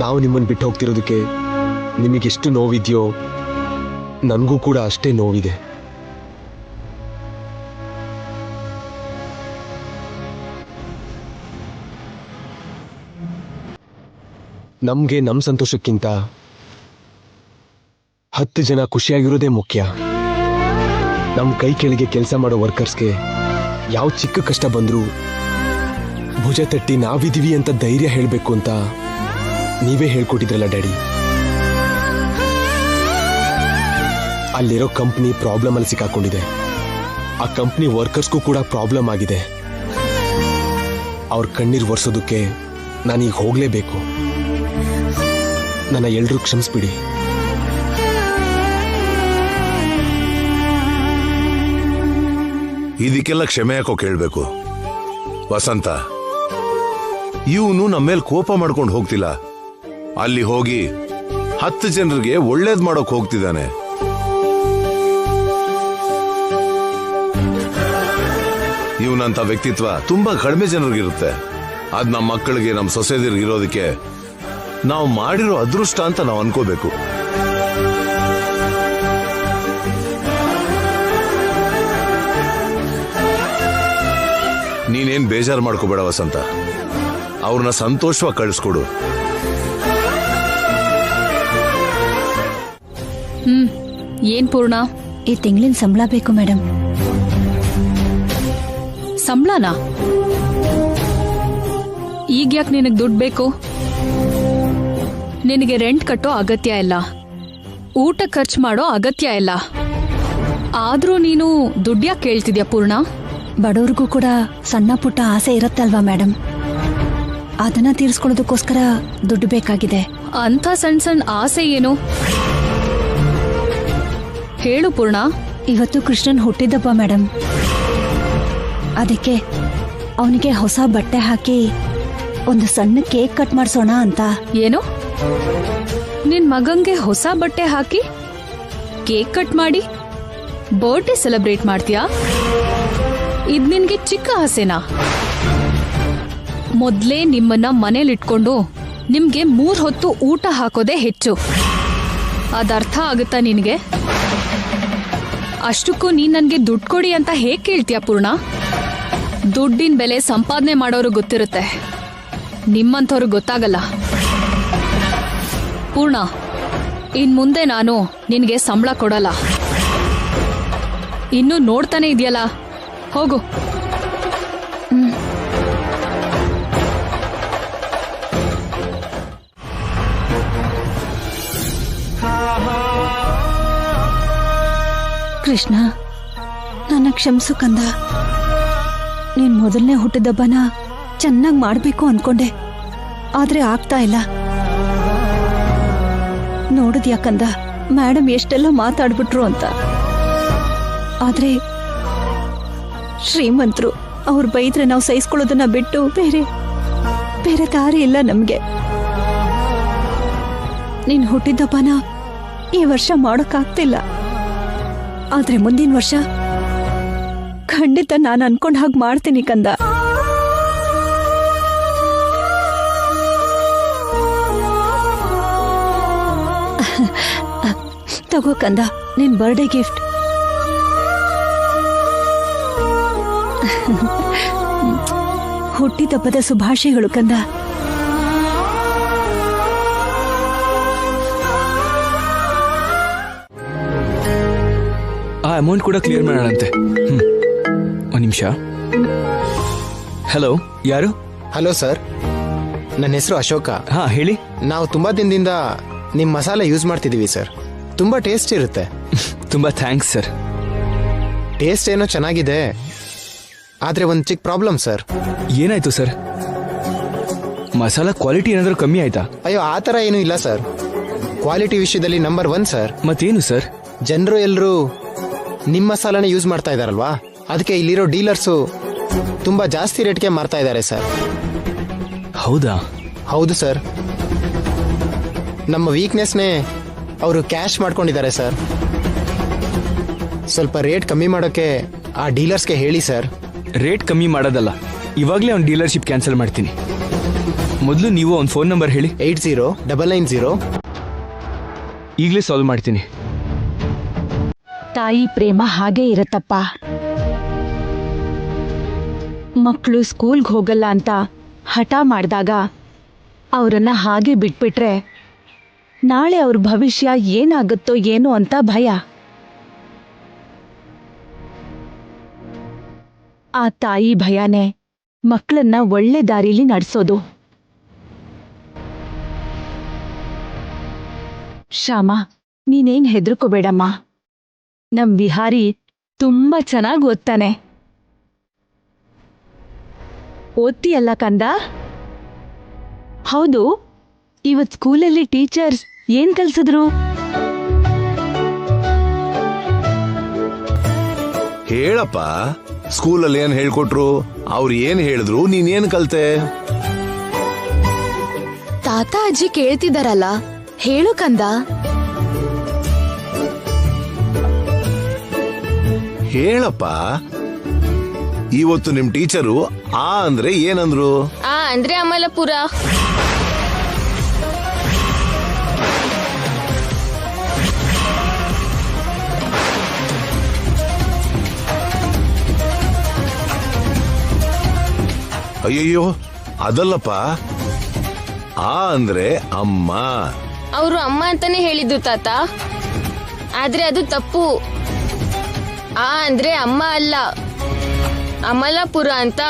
ನಾವು ನಿಮ್ಮನ್ನು ಬಿಟ್ಟು ಹೋಗ್ತಿರೋದಕ್ಕೆ ನಿಮಗೆಷ್ಟು ನೋವಿದೆಯೋ ನನಗೂ ಕೂಡ ಅಷ್ಟೇ ನೋವಿದೆ. ನಮ್ಗೆ ನಮ್ಮ ಸಂತೋಷಕ್ಕಿಂತ 10 ಜನ ಖುಷಿಯಾಗಿರೋದೇ ಮುಖ್ಯ. ನಮ್ಮ ಕೈ ಕೆಳಗೆ ಕೆಲಸ ಮಾಡೋ ವರ್ಕರ್ಸ್ಗೆ ಯಾವ ಚಿಕ್ಕ ಕಷ್ಟ ಬಂದರೂ ಭುಜ ತಟ್ಟಿ ನಾವಿದೀವಿ ಅಂತ ಧೈರ್ಯ ಹೇಳಬೇಕು ಅಂತ ನೀವೇ ಹೇಳ್ಕೊಟ್ಟಿದ್ರಲ್ಲ ಡ್ಯಾಡಿ. ಅಲ್ಲಿರೋ ಕಂಪ್ನಿ ಪ್ರಾಬ್ಲಮ್ ಅಲ್ಲಿ ಸಿಕ್ಕಾಕೊಂಡಿದೆ. ಆ ಕಂಪ್ನಿ ವರ್ಕರ್ಸ್ಗೂ ಕೂಡ ಪ್ರಾಬ್ಲಮ್ ಆಗಿದೆ. ಅವ್ರ ಕಣ್ಣೀರು ಒರೆಸೋದಕ್ಕೆ ನಾನೀಗ ಹೋಗ್ಲೇಬೇಕು. ನನ್ನ ಎಲ್ರೂ ಕ್ಷಮಿಸ್ಬಿಡಿ. ಇದಕ್ಕೆಲ್ಲ ಕ್ಷಮೆ ಯಾಕೋ ಕೇಳಬೇಕು ವಸಂತ? ಇವನು ನಮ್ಮ ಮೇಲೆ ಕೋಪ ಮಾಡ್ಕೊಂಡು ಹೋಗ್ತಿಲ್ಲ, ಅಲ್ಲಿ ಹೋಗಿ 10 ಜನರಿಗೆ ಒಳ್ಳೇದ್ ಮಾಡೋಕ್ ಹೋಗ್ತಿದ್ದಾನೆ. ಇವನಂತ ವ್ಯಕ್ತಿತ್ವ ತುಂಬಾ ಕಡಿಮೆ ಜನರಿಗಿರುತ್ತೆ. ಅದ್ ನಮ್ಮ ಮಕ್ಕಳಿಗೆ, ನಮ್ಮ ಸೊಸೈಟಿಗೆ ಇರೋದಕ್ಕೆ ನಾವು ಮಾಡಿರೋ ಅದೃಷ್ಟ ಅಂತ ನಾವು ಅನ್ಕೋಬೇಕು. ನೀನೇನ್ ಬೇಜಾರು ಮಾಡ್ಕೋಬೇಡ ವಸಂತ, ಅವ್ರನ್ನ ಸಂತೋಷವಾಗಿ ಕಳಿಸ್ಕೊಡು. ಏನ್ ಪೂರ್ಣ? ಈ ತಿಂಗಳಿನ ಸಂಬಳ ಬೇಕು ಮೇಡಮ್. ಸಂಬಳನಾ? ಈಗ ಯಾಕೆ ನಿನಗೆ ದುಡ್ಡು ಬೇಕು? ನಿನಗೆ ರೆಂಟ್ ಕಟ್ಟೋ ಅಗತ್ಯ ಇಲ್ಲ, ಊಟ ಖರ್ಚು ಮಾಡೋ ಅಗತ್ಯ ಇಲ್ಲ. ಆದ್ರೂ ನೀನು ದುಡ್ಡು ಯಾಕೆ ಕೇಳ್ತಿದ್ಯಾ ಪೂರ್ಣ? ಬಡವ್ರಿಗೂ ಕೂಡ ಸಣ್ಣ ಪುಟ್ಟ ಆಸೆ ಇರತ್ತಲ್ವಾ ಮೇಡಮ್, ಅದನ್ನ ತೀರಿಸ್ಕೊಳ್ಳೋದಕ್ಕೋಸ್ಕರ ದುಡ್ಡು ಬೇಕಾಗಿದೆ. ಅಂಥ ಸಣ್ಣ ಸಣ್ಣ ಆಸೆ ಏನು ಹೇಳು ಪೂರ್ಣ. ಇವತ್ತು ಕೃಷ್ಣನ್ ಹುಟ್ಟಿದಬ್ಬ ಮೇಡಮ್, ಅದಕ್ಕೆ ಅವನಿಗೆ ಹೊಸ ಬಟ್ಟೆ ಹಾಕಿ ಒಂದು ಸಣ್ಣ ಕೇಕ್ ಕಟ್ ಮಾಡಿಸೋಣ ಅಂತ. ಏನು? ನಿನ್ ಮಗಂಗೆ ಹೊಸ ಬಟ್ಟೆ ಹಾಕಿ ಕೇಕ್ ಕಟ್ ಮಾಡಿ ಬರ್ಡೇ ಸೆಲೆಬ್ರೇಟ್ ಮಾಡ್ತೀಯಾ? ಇದ್ ನಿನ್ಗೆ ಚಿಕ್ಕ ಆಸೆನಾ? ಮೊದ್ಲೇ ನಿಮ್ಮನ್ನ ಮನೇಲಿಟ್ಕೊಂಡು ನಿಮ್ಗೆ 3 ಹೊತ್ತು ಊಟ ಹಾಕೋದೇ ಹೆಚ್ಚು. ಅದರ್ಥ ಆಗುತ್ತಾ ನಿನ್ಗೆ? ಅಷ್ಟಕ್ಕೂ ನೀನ್ ನನ್ಗೆ ದುಡ್ಡು ಕೊಡಿ ಅಂತ ಹೇಗ್ ಕೇಳ್ತೀಯ ಪೂರ್ಣ? ದುಡ್ಡಿನ ಬೆಲೆ ಸಂಪಾದನೆ ಮಾಡೋರು ಗೊತ್ತಿರುತ್ತೆ, ನಿಮ್ಮಂಥವ್ರು ಗೊತ್ತಾಗಲ್ಲ. ಪೂರ್ಣ, ಇನ್ ಮುಂದೆ ನಾನು ನಿನ್ಗೆ ಸಂಬಳ ಕೊಡಲ್ಲ. ಇನ್ನು ನೋಡ್ತಾನೆ ಇದೆಯಲ್ಲ, ಹೋಗು. ಕೃಷ್ಣ, ನನ್ನ ಕ್ಷಮಿಸು ಕಂದ. ನೀನ್ ಮೊದಲನೇ ಹುಟ್ಟಿದಬ್ಬನ ಚೆನ್ನಾಗಿ ಮಾಡ್ಬೇಕು ಅನ್ಕೊಂಡೆ, ಆದ್ರೆ ಆಗ್ತಾ ಇಲ್ಲ. ನೋಡಿದ್ಯಾ ಕಂದ, ಮೇಡಮ್ ಎಷ್ಟೆಲ್ಲ ಮಾತಾಡ್ಬಿಟ್ರು ಅಂತ. ಆದ್ರೆ ಶ್ರೀಮಂತರು, ಅವ್ರು ಬೈದ್ರೆ ನಾವು ಸಹಿಸ್ಕೊಳ್ಳೋದನ್ನ ಬಿಟ್ಟು ಬೇರೆ ದಾರಿ ಇಲ್ಲ ನಮ್ಗೆ. ನೀನ್ ಹುಟ್ಟಿದಬ್ಬನ ಈ ವರ್ಷ ಮಾಡೋಕ್ಕಾಗ್ತಿಲ್ಲ, ಆದ್ರೆ ಮುಂದಿನ ವರ್ಷ ಖಂಡಿತ ನಾನು ಅನ್ಕೊಂಡ್ ಹಾಗೆ ಮಾಡ್ತೀನಿ ಕಂದ. ತಗೋ ಕಂದ, ನಿನ್ ಬರ್ಡೇ ಗಿಫ್ಟ್. ಹುಟ್ಟಿದಬ್ಬದ ಶುಭಾಶಯಗಳು ಕಂದ. ಆ ಅಮೌಂಟ್ ಕೂಡ ಕ್ಲಿಯರ್ ಮಾಡೋಣಂತೆ. ಒಂದು ನಿಮಿಷ. ಹಲೋ, ಯಾರು? ಹಲೋ ಸರ್, ನನ್ನ ಹೆಸರು ಅಶೋಕ. ಹಾ ಹೇಳಿ. ನಾವು ತುಂಬಾ ದಿನದಿಂದ ನಿಮ್ಮ ಮಸಾಲೆ ಯೂಸ್ ಮಾಡ್ತಿದೀವಿ ಸರ್. ತುಂಬಾ ಟೇಸ್ಟ್ ಇರುತ್ತೆ. ತುಂಬಾ ಥ್ಯಾಂಕ್ಸ್ ಸರ್. ಟೇಸ್ಟ್ ಏನೋ ಚೆನ್ನಾಗಿದೆ, ಆದ್ರೆ ಒಂದು ಚಿಕ್ಕ ಪ್ರಾಬ್ಲಮ್ ಸರ್. ಏನಾಯ್ತು ಸರ್? ಮಸಾಲಾ ಕ್ವಾಲಿಟಿ ಏನಾದ್ರೂ ಕಮ್ಮಿ ಆಯ್ತಾ? ಅಯ್ಯೋ, ಆ ಥರ ಏನೂ ಇಲ್ಲ ಸರ್. ಕ್ವಾಲಿಟಿ ವಿಷಯದಲ್ಲಿ ನಂಬರ್ 1 ಸರ್. ಮತ್ತೇನು ಸರ್? ಜನರು ಎಲ್ಲರೂ ನಿಮ್ಮ ಮಸಾಲಾನೇ ಯೂಸ್ ಮಾಡ್ತಾ ಇದಾರಲ್ವಾ, ಅದಕ್ಕೆ ಇಲ್ಲಿರೋ ಡೀಲರ್ಸು ತುಂಬಾ ಜಾಸ್ತಿ ರೇಟ್ಗೆ ಮಾರ್ತಾ ಇದ್ದಾರೆ ಸರ್. ಹೌದಾ? ಹೌದು ಸರ್. ನಮ್ಮ ವೀಕ್ನೆಸ್ನೇ ಅವರು ಕ್ಯಾಶ್ ಮಾಡ್ಕೊಂಡಿದ್ದಾರೆ ಸರ್. ಸ್ವಲ್ಪ ರೇಟ್ ಕಮ್ಮಿ ಮಾಡೋಕೆ ಆ ಡೀಲರ್ಸ್ಗೆ ಹೇಳಿ ಸರ್. ರೇಟ್ ಕಮ್ಮಿ ಮಾಡೋದಲ್ಲ, ಇವಾಗಲೇ ಒಂದು ಡೀಲರ್ಶಿಪ್ ಕ್ಯಾನ್ಸಲ್ ಮಾಡ್ತೀನಿ. ಮೊದಲು ನೀವು ಒಂದು ಫೋನ್ ನಂಬರ್ ಹೇಳಿ. 80-990 ಈಗಲೇ ಸಾಲ್ವ್ ಮಾಡ್ತೀನಿ. ತಾಯಿ ಪ್ರೇಮ ಹಾಗೇ ಇರತ್ತಪ್ಪ. ಮಕ್ಕಳು ಸ್ಕೂಲ್ಗೆ ಹೋಗಲ್ಲ ಅಂತ ಹಠ ಮಾಡಿದಾಗ ಅವರನ್ನ ಹಾಗೆ ಬಿಟ್ಬಿಟ್ರೆ ನಾಳೆ ಅವ್ರ ಭವಿಷ್ಯ ಏನಾಗುತ್ತೋ ಏನೋ ಅಂತ ಭಯ. ಆ ತಾಯಿ ಭಯನೇ ಮಕ್ಕಳನ್ನ ಒಳ್ಳೆ ದಾರಿಲಿ ನಡೆಸೋದು. ಶ್ಯಾಮ, ನೀನೇನ್ ಹೆದರ್ಕೋಬೇಡಮ್ಮ. ನಮ್ ವಿಹಾರಿ ತುಂಬಾ ಚೆನ್ನಾಗಿ ಓದ್ತಾನೆ. ಓದ್ತೀಯಲ್ಲ ಕಂದ? ಹೌದು, ಇವತ್ ಸ್ಕೂಲಲ್ಲಿ ಟೀಚರ್ಸ್ ಏನ್ ಕಲ್ಸಿದ್ರು? ಹೇಳಪ್ಪ, ಸ್ಕೂಲಲ್ಲಿ ಏನ್ ಹೇಳ್ಕೊಟ್ರು? ಅವ್ರು ಏನ್ ಹೇಳಿದ್ರು, ನೀನೇನ್ ಕಲ್ತೆ? ತಾತ ಅಜ್ಜಿ ಕೇಳ್ತಿದಾರಲ್ಲ, ಹೇಳು ಕಂದ. ಹೇಳಪ್ಪ. ಇವತ್ತು ನಿಮ್ ಟೀಚರು ಆ ಅಂದ್ರೆ ಏನಂದ್ರು? ಆ ಅಂದ್ರೆ ಅಮಲಪುರ. ಅಯ್ಯಯ್ಯೋ, ಅದಲ್ಲಪ್ಪ. ಆ ಅಂದ್ರೆ ಅಮ್ಮ. ಅವರು ಅಮ್ಮ ಅಂತಾನೆ ಹೇಳಿದ್ದು ತಾತ, ಆದ್ರೆ ಅದು ತಪ್ಪು. ಆ ಅಂದ್ರೆ ಅಮ್ಮ ಅಲ್ಲ, ಅಮಲಾಪುರ ಅಂತ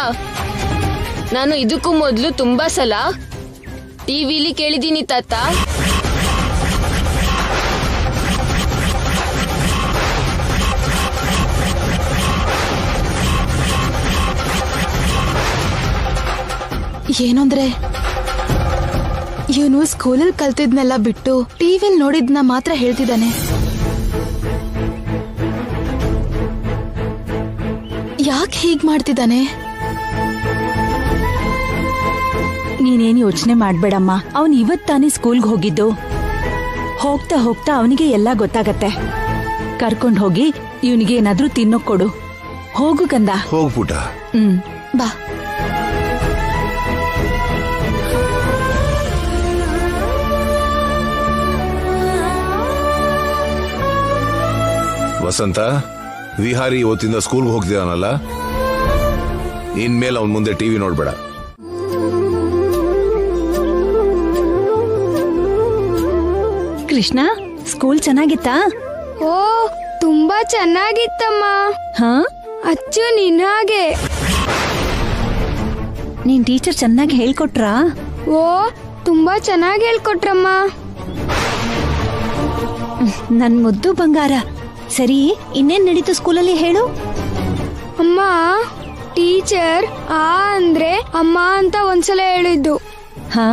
ನಾನು ಇದಕ್ಕೂ ಮೊದಲು ತುಂಬಾ ಸಲ ಟಿವಿಲಿ ಕೇಳಿದೀನಿ ತಾತ. ಏನಂದ್ರೆ ಇವನು ಸ್ಕೂಲಲ್ಲಿ ಕಲ್ತಿದ್ನೆಲ್ಲ ಬಿಟ್ಟು ಟಿವಿಲ್ ನೋಡಿದ್ನ ಮಾತ್ರ ಹೇಳ್ತಿದ್ದಾನೆ. ಯಾಕೆ ಹೀಗ್ ಮಾಡ್ತಿದ್ದಾನೆ? ನೀನೇನು ಯೋಚನೆ ಮಾಡ್ಬೇಡಮ್ಮ. ಅವನ್ ಇವತ್ ತಾನೇ ಸ್ಕೂಲ್ಗೆ ಹೋಗಿದ್ದು. ಹೋಗ್ತಾ ಹೋಗ್ತಾ ಅವನಿಗೆ ಎಲ್ಲ ಗೊತ್ತಾಗತ್ತೆ. ಕರ್ಕೊಂಡ್ ಹೋಗಿ ಇವನಿಗೆ ಏನಾದ್ರೂ ತಿನ್ನೋಕ್ ಕೊಡು. ಹೋಗು ಕಂದ. ಹೋಗ್ಬಿಟ್ಟ. ಬಾ. ವಸಂತ, ವಿಹಾರಿ ಇವತ್ತಿಂದ ಸ್ಕೂಲ್ಗೆ ಹೋಗ್ತಿದಾನಲ್ಲ, ಇನ್ಮೇಲೆ ಅವನ್ ಮುಂದೆ ಟಿವಿ ನೋಡ್ಬೇಡ. ಕೃಷ್ಣ, ಸ್ಕೂಲ್ ಚೆನ್ನಾಗಿತ್ತಾ? ಓ, ತುಂಬಾ ಚೆನ್ನಾಗಿತ್ತಮ್ಮ. ಹಾ, ಅಚ್ಚು ನಿನ್ ಹಾಗೆ. ನೀನ್ ಟೀಚರ್ ಚೆನ್ನಾಗಿ ಹೇಳ್ಕೊಟ್ರಾ? ಓ, ತುಂಬಾ ಚೆನ್ನಾಗಿ ಹೇಳ್ಕೊಟ್ರಮ್ಮ. ನನ್ ಮುದ್ದು ಬಂಗಾರ. ಸರಿ, ಇನ್ನೇನ್ ನಡೀತು ಸ್ಕೂಲಲ್ಲಿ ಹೇಳು? ಅಮ್ಮ, ಟೀಚರ್ ಆ ಅಂದ್ರೆ ಅಮ್ಮ ಅಂತ ಒಂದ್ಸಲ ಹೇಳಿದ್ದು. ಹಾ,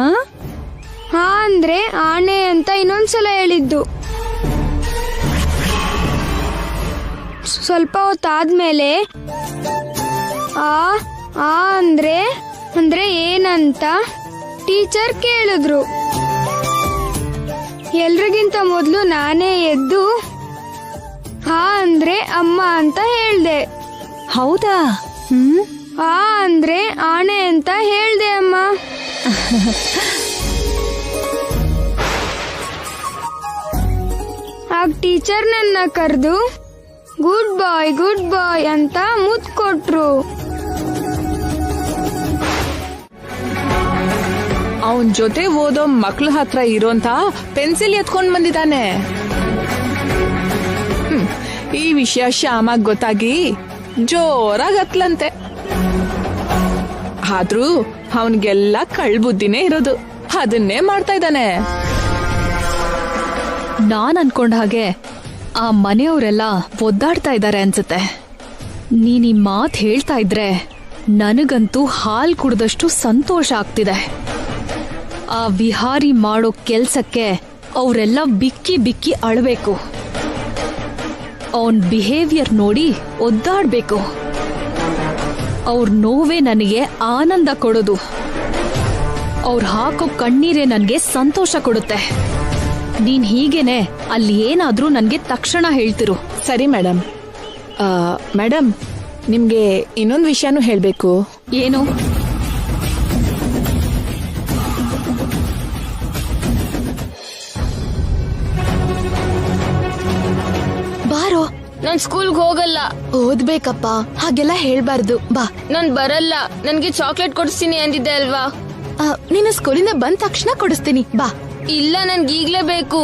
ಹಾ ಅಂದ್ರೆ ಆನೆ ಅಂತ ಇನ್ನೊಂದ್ಸಲ ಹೇಳಿದ್ದು. ಸ್ವಲ್ಪ ಹೊತ್ತಾದ್ಮೇಲೆ ಆ ಅಂದ್ರೆ ಅಂದ್ರೆ ಏನಂತ ಟೀಚರ್ ಕೇಳಿದ್ರು. ಎಲ್ರಿಗಿಂತ ಮೊದಲು ನಾನೇ ಎದ್ದು ಆ ಅಂದ್ರೆ ಅಮ್ಮ ಅಂತ ಹೇಳ್ದೆ. ಹೌದಾ? ಆ ಅಂದ್ರೆ ಆನೆ ಅಂತ ಹೇಳ್ದೆ ಅಮ್ಮ. ಆಗ ಟೀಚರ್ ನನ್ನ ಕರೆದು ಗುಡ್ ಬಾಯ್ ಅಂತ ಮುತ್ತು ಕೊಟ್ರು. ಅವನ್ ಜೊತೆ ಓದೋ ಮಕ್ಳ ಹತ್ರ ಇರೋಂತ ಪೆನ್ಸಿಲ್ ಎತ್ಕೊಂಡ್ ಬಂದಿದ್ದಾನೆ. ಈ ವಿಷಯ ಶ್ಯಾಮಾಗ್ ಗೊತ್ತಾಗಿ ಜೋರಾಗತ್ಲಂತೆ. ಆದ್ರೂ ಅವನ್ಗೆಲ್ಲ ಕಳ್ಬುದ್ದಿನೇ ಇರೋದು, ಅದನ್ನೇ ಮಾಡ್ತಾ ಇದ್ದಾನೆ. ನಾನ್ ಅನ್ಕೊಂಡ ಹಾಗೆ ಆ ಮನೆಯವರೆಲ್ಲ ಒದ್ದಾಡ್ತಾ ಇದ್ದಾರೆ ಅನ್ಸುತ್ತೆ. ನೀನ್ ಈ ಮಾತ್ ಹೇಳ್ತಾ ಇದ್ರೆ ನನಗಂತೂ ಹಾಲ್ ಕುಡ್ದಷ್ಟು ಸಂತೋಷ ಆಗ್ತಿದೆ. ಆ ವಿಹಾರಿ ಮಾಡೋ ಕೆಲ್ಸಕ್ಕೆ ಅವರೆಲ್ಲ ಬಿಕ್ಕಿ ಬಿಕ್ಕಿ ಅಳ್ಬೇಕು. ಅವನ್ ಬಿಹೇವಿಯರ್ ನೋಡಿ ಒದ್ದಾಡ್ಬೇಕು. ಅವ್ರ ನೋವೇ ನನಗೆ ಆನಂದ ಕೊಡೋದು. ಅವ್ರು ಹಾಕೋ ಕಣ್ಣೀರೇ ನನಗೆ ಸಂತೋಷ ಕೊಡುತ್ತೆ. ನೀನ್ ಹೀಗೇನೆ ಅಲ್ಲಿ ಏನಾದ್ರೂ ನನ್ಗೆ ತಕ್ಷಣ ಹೇಳ್ತಿರು. ಸರಿ ಮೇಡಮ್. ಮೇಡಮ್, ನಿಮ್ಗೆ ಇನ್ನೊಂದು ವಿಷಯನೂ ಹೇಳ್ಬೇಕು. ಏನು? ನಾನ್ ಸ್ಕೂಲ್ಗೆ ಹೋಗಲ್ಲ. ಓದ್ಬೇಕಪ್ಪ, ಹಾಗೆಲ್ಲ ಹೇಳ್ಬಾರ್ದು. ಬಾ. ನಾನ್ ಬರಲ್ಲ. ನನ್ಗೆ ಚಾಕ್ಲೇಟ್ ಕೊಡಿಸ್ತೀನಿ ಅಂದಿದ್ದೆ ಅಲ್ವಾ? ನೀನು ಸ್ಕೂಲಿಂದ ಬಂದ ತಕ್ಷಣ ಕೊಡಿಸ್ತೀನಿ. ಬಾ. ಇಲ್ಲ, ನನ್ಗೆ ಈಗ್ಲೇ ಬೇಕು.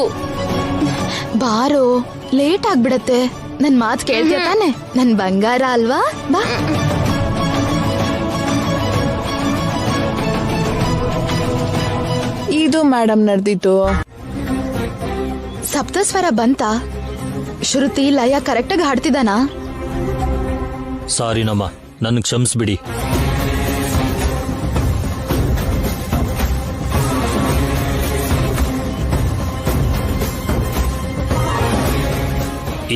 ಬಾರೋ, ಲೇಟ್ ಆಗ್ಬಿಡತ್ತೆ. ನನ್ ಮಾತ್ ಕೇಳ್ತೀಯ ತಾನೆ? ನನ್ ಬಂಗಾರ ಅಲ್ವಾ? ಬಾ. ಇದು ಮೇಡಮ್ ನಡೆದಿತ್ತು. ಸಪ್ತಸ್ವರ ಬಂತ? ಶ್ರುತಿ ಲಯ ಕರೆಕ್ಟಾಗಿ ಹಾಡ್ತಿದ್ದಾನಾ? ಸಾರಿ ನಮ್ಮ, ನನ್ ಕ್ಷಮಿಸ್ಬಿಡಿ.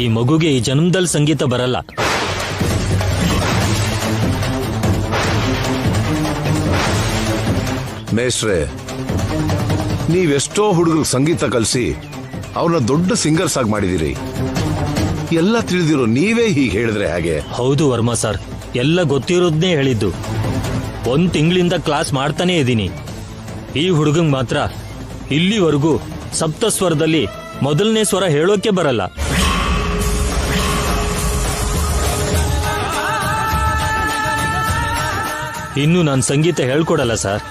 ಈ ಮಗುಗೆ ಈ ಜನ್ಮದಲ್ಲಿ ಸಂಗೀತ ಬರಲ್ಲ. ಮೇಷ್ಟ್ರೆ, ನೀವೆಷ್ಟೋ ಹುಡುಗರು ಸಂಗೀತ ಕಲಿಸಿ ಅವ್ರನ್ನ ದೊಡ್ಡ ಸಿಂಗರ್ಸ್ ಆಗಿ ಮಾಡಿದಿರಿ. ಎಲ್ಲ ತಿಳಿದಿರೋ ನೀವೇ ಹೀಗೆ ಹೇಳಿದ್ರೆ ಹಾಗೆ? ಹೌದು ವರ್ಮಾ ಸರ್, ಎಲ್ಲ ಗೊತ್ತಿರೋದ್ನೇ ಹೇಳಿದ್ದು. 1 ತಿಂಗಳಿಂದ ಕ್ಲಾಸ್ ಮಾಡ್ತಾನೆ ಇದ್ದೀನಿ. ಈ ಹುಡುಗಂಗ್ ಮಾತ್ರ ಇಲ್ಲಿವರೆಗೂ ಸಪ್ತಸ್ವರದಲ್ಲಿ ಮೊದಲನೇ ಸ್ವರ ಹೇಳೋಕೆ ಬರಲ್ಲ. ಇನ್ನು ನಾನು ಸಂಗೀತ ಹೇಳ್ಕೊಡಲ್ಲ ಸರ್.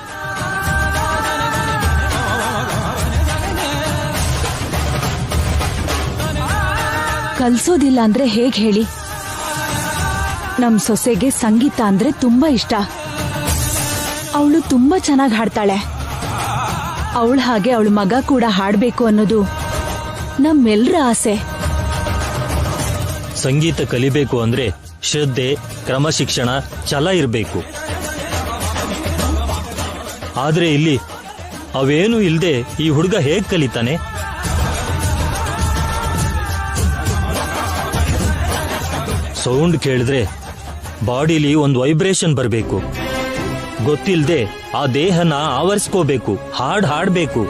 ಕಲ್ಸೋದಿಲ್ಲ ಅಂದ್ರೆ ಹೇಗ್ ಹೇಳಿ? ನಮ್ ಸೊಸೆಗೆ ಸಂಗೀತ ಅಂದ್ರೆ ತುಂಬಾ ಇಷ್ಟ. ಅವಳು ತುಂಬಾ ಚೆನ್ನಾಗಿ ಹಾಡ್ತಾಳೆ. ಅವಳ ಹಾಗೆ ಅವಳ ಮಗ ಕೂಡ ಹಾಡ್ಬೇಕು ಅನ್ನೋದು ನಮ್ಮೆಲ್ಲರ ಆಸೆ. ಸಂಗೀತ ಕಲಿಬೇಕು ಅಂದ್ರೆ ಶ್ರದ್ಧೆ, ಕ್ರಮಶಿಕ್ಷಣ, ಛಲ ಇರಬೇಕು. ಆದ್ರೆ ಇಲ್ಲಿ ಅವೇನು ಇಲ್ದೆ ಈ ಹುಡುಗ ಹೇಗ್ ಕಲಿತಾನೆ? ಸೌಂಡ್ ಕೇಳಿದ್ರೆ ಬಾಡಿಲಿ ಒಂದು ವೈಬ್ರೇಷನ್ ಬರಬೇಕು. ಗೊತ್ತಿಲ್ದೆ ಆ ದೇಹನ ಆವರಿಸ್ಕೋಬೇಕು, ಹಾಡ್ಬೇಕು.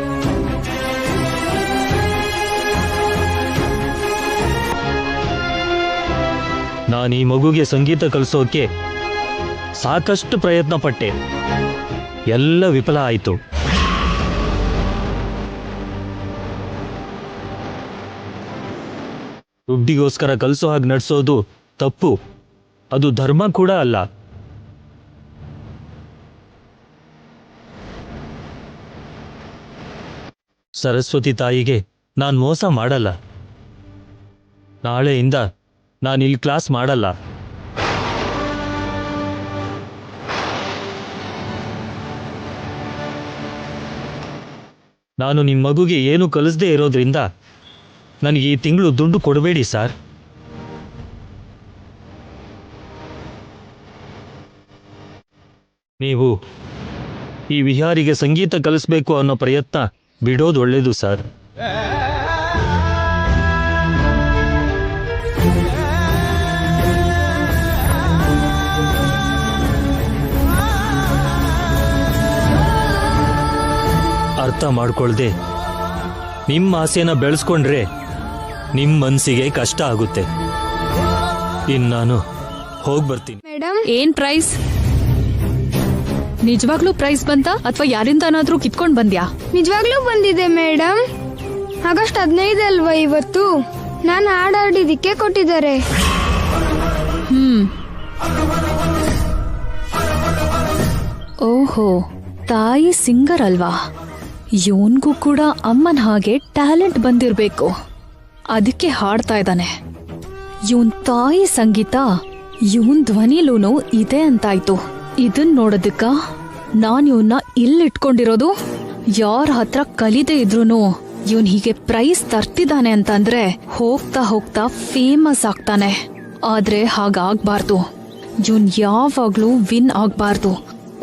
ನಾನು ಈ ಮಗುಗೆ ಸಂಗೀತ ಕಲಿಸೋಕೆ ಸಾಕಷ್ಟು ಪ್ರಯತ್ನ ಪಟ್ಟೆ. ಎಲ್ಲ ವಿಫಲ ಆಯಿತು. ದುಡ್ಡಿಗೋಸ್ಕರ ಕಲಿಸೋ ಹಾಗೆ ನಡೆಸೋದು ತಪ್ಪು. ಅದು ಧರ್ಮ ಕೂಡ ಅಲ್ಲ. ಸರಸ್ವತಿ ತಾಯಿಗೆ ನಾನು ಮೋಸ ಮಾಡಲ್ಲ. ನಾಳೆಯಿಂದ ನಾನು ಇಲ್ಲಿ ಕ್ಲಾಸ್ ಮಾಡಲ್ಲ. ನಾನು ನಿಮ್ಮ ಮಗುಗೆ ಏನು ಕಲಿಸದೇ ಇರೋದ್ರಿಂದ ನನಗೆ ಈ ತಿಂಗಳು ದುಡ್ಡು ಕೊಡಬೇಡಿ ಸರ್. ನೀವು ಈ ವಿಹಾರಿಗೆ ಸಂಗೀತ ಕಲಿಸ್ಬೇಕು ಅನ್ನೋ ಪ್ರಯತ್ನ ಬಿಡೋದು ಒಳ್ಳೇದು ಸರ್. ಅರ್ಥ ಮಾಡ್ಕೊಳ್ದೆ ನಿಮ್ಮ ಆಸೆನ ಬೆಳೆಸ್ಕೊಂಡ್ರೆ ನಿಮ್ಮ ಮನಸ್ಸಿಗೆ ಕಷ್ಟ ಆಗುತ್ತೆ. ಇನ್ನು ನಾನು ಹೋಗಿ ಬರ್ತೀನಿ. ಮೇಡಮ್, ಏನ್ ಪ್ರೈಸ್? ನಿಜವಾಗ್ಲೂ ಪ್ರೈಸ್ ಬಂತ ಅಥವಾ ಯಾರಿಂದನಾದ್ರೂ ಕಿತ್ಕೊಂಡ್ ಬಂದ್ಯಾ? ನಿಜವಾಗ್ಲೂ ಬಂದಿದೆ ಮೇಡಮ್. ಆಗಸ್ಟ್ 15 ಅಲ್ವಾ ಇವತ್ತು? ನಾನು ಹಾಡಾಡಿದಕ್ಕೆ ಕೊಟ್ಟಿದ್ದಾರೆ. ಓಹೋ, ತಾಯಿ ಸಿಂಗರ್ ಅಲ್ವಾ? ಇವನ್ಗೂ ಕೂಡ ಅಮ್ಮನ ಹಾಗೆ ಟ್ಯಾಲೆಂಟ್ ಬಂದಿರ್ಬೇಕು, ಅದಕ್ಕೆ ಹಾಡ್ತಾ ಇದ್ದಾನೆ. ಇವನ್ ತಾಯಿ ಸಂಗೀತ ಇವನ್ ಧ್ವನಿಲೂನು ಇದೆ ಅಂತಾಯ್ತು. ಇದನ್ ನೋಡೋದಕ್ಕ ನಾನ್ ಇವನ್ನ ಇಲ್ಲಿಟ್ಕೊಂಡಿರೋದು. ಯಾರ ಹತ್ರ ಕಲಿದೇ ಇದ್ರೂನು ಇವನ್ ಹೀಗೆ ಪ್ರೈಸ್ ತರ್ತಿದ್ದಾನೆ ಅಂತಂದ್ರೆ ಹೋಗ್ತಾ ಹೋಗ್ತಾ ಫೇಮಸ್ ಆಗ್ತಾನೆ. ಆದ್ರೆ ಹಾಗಾಗ್ಬಾರ್ದು. ಇವನ್ ಯಾವಾಗ್ಲೂ ವಿನ್ ಆಗ್ಬಾರ್ದು,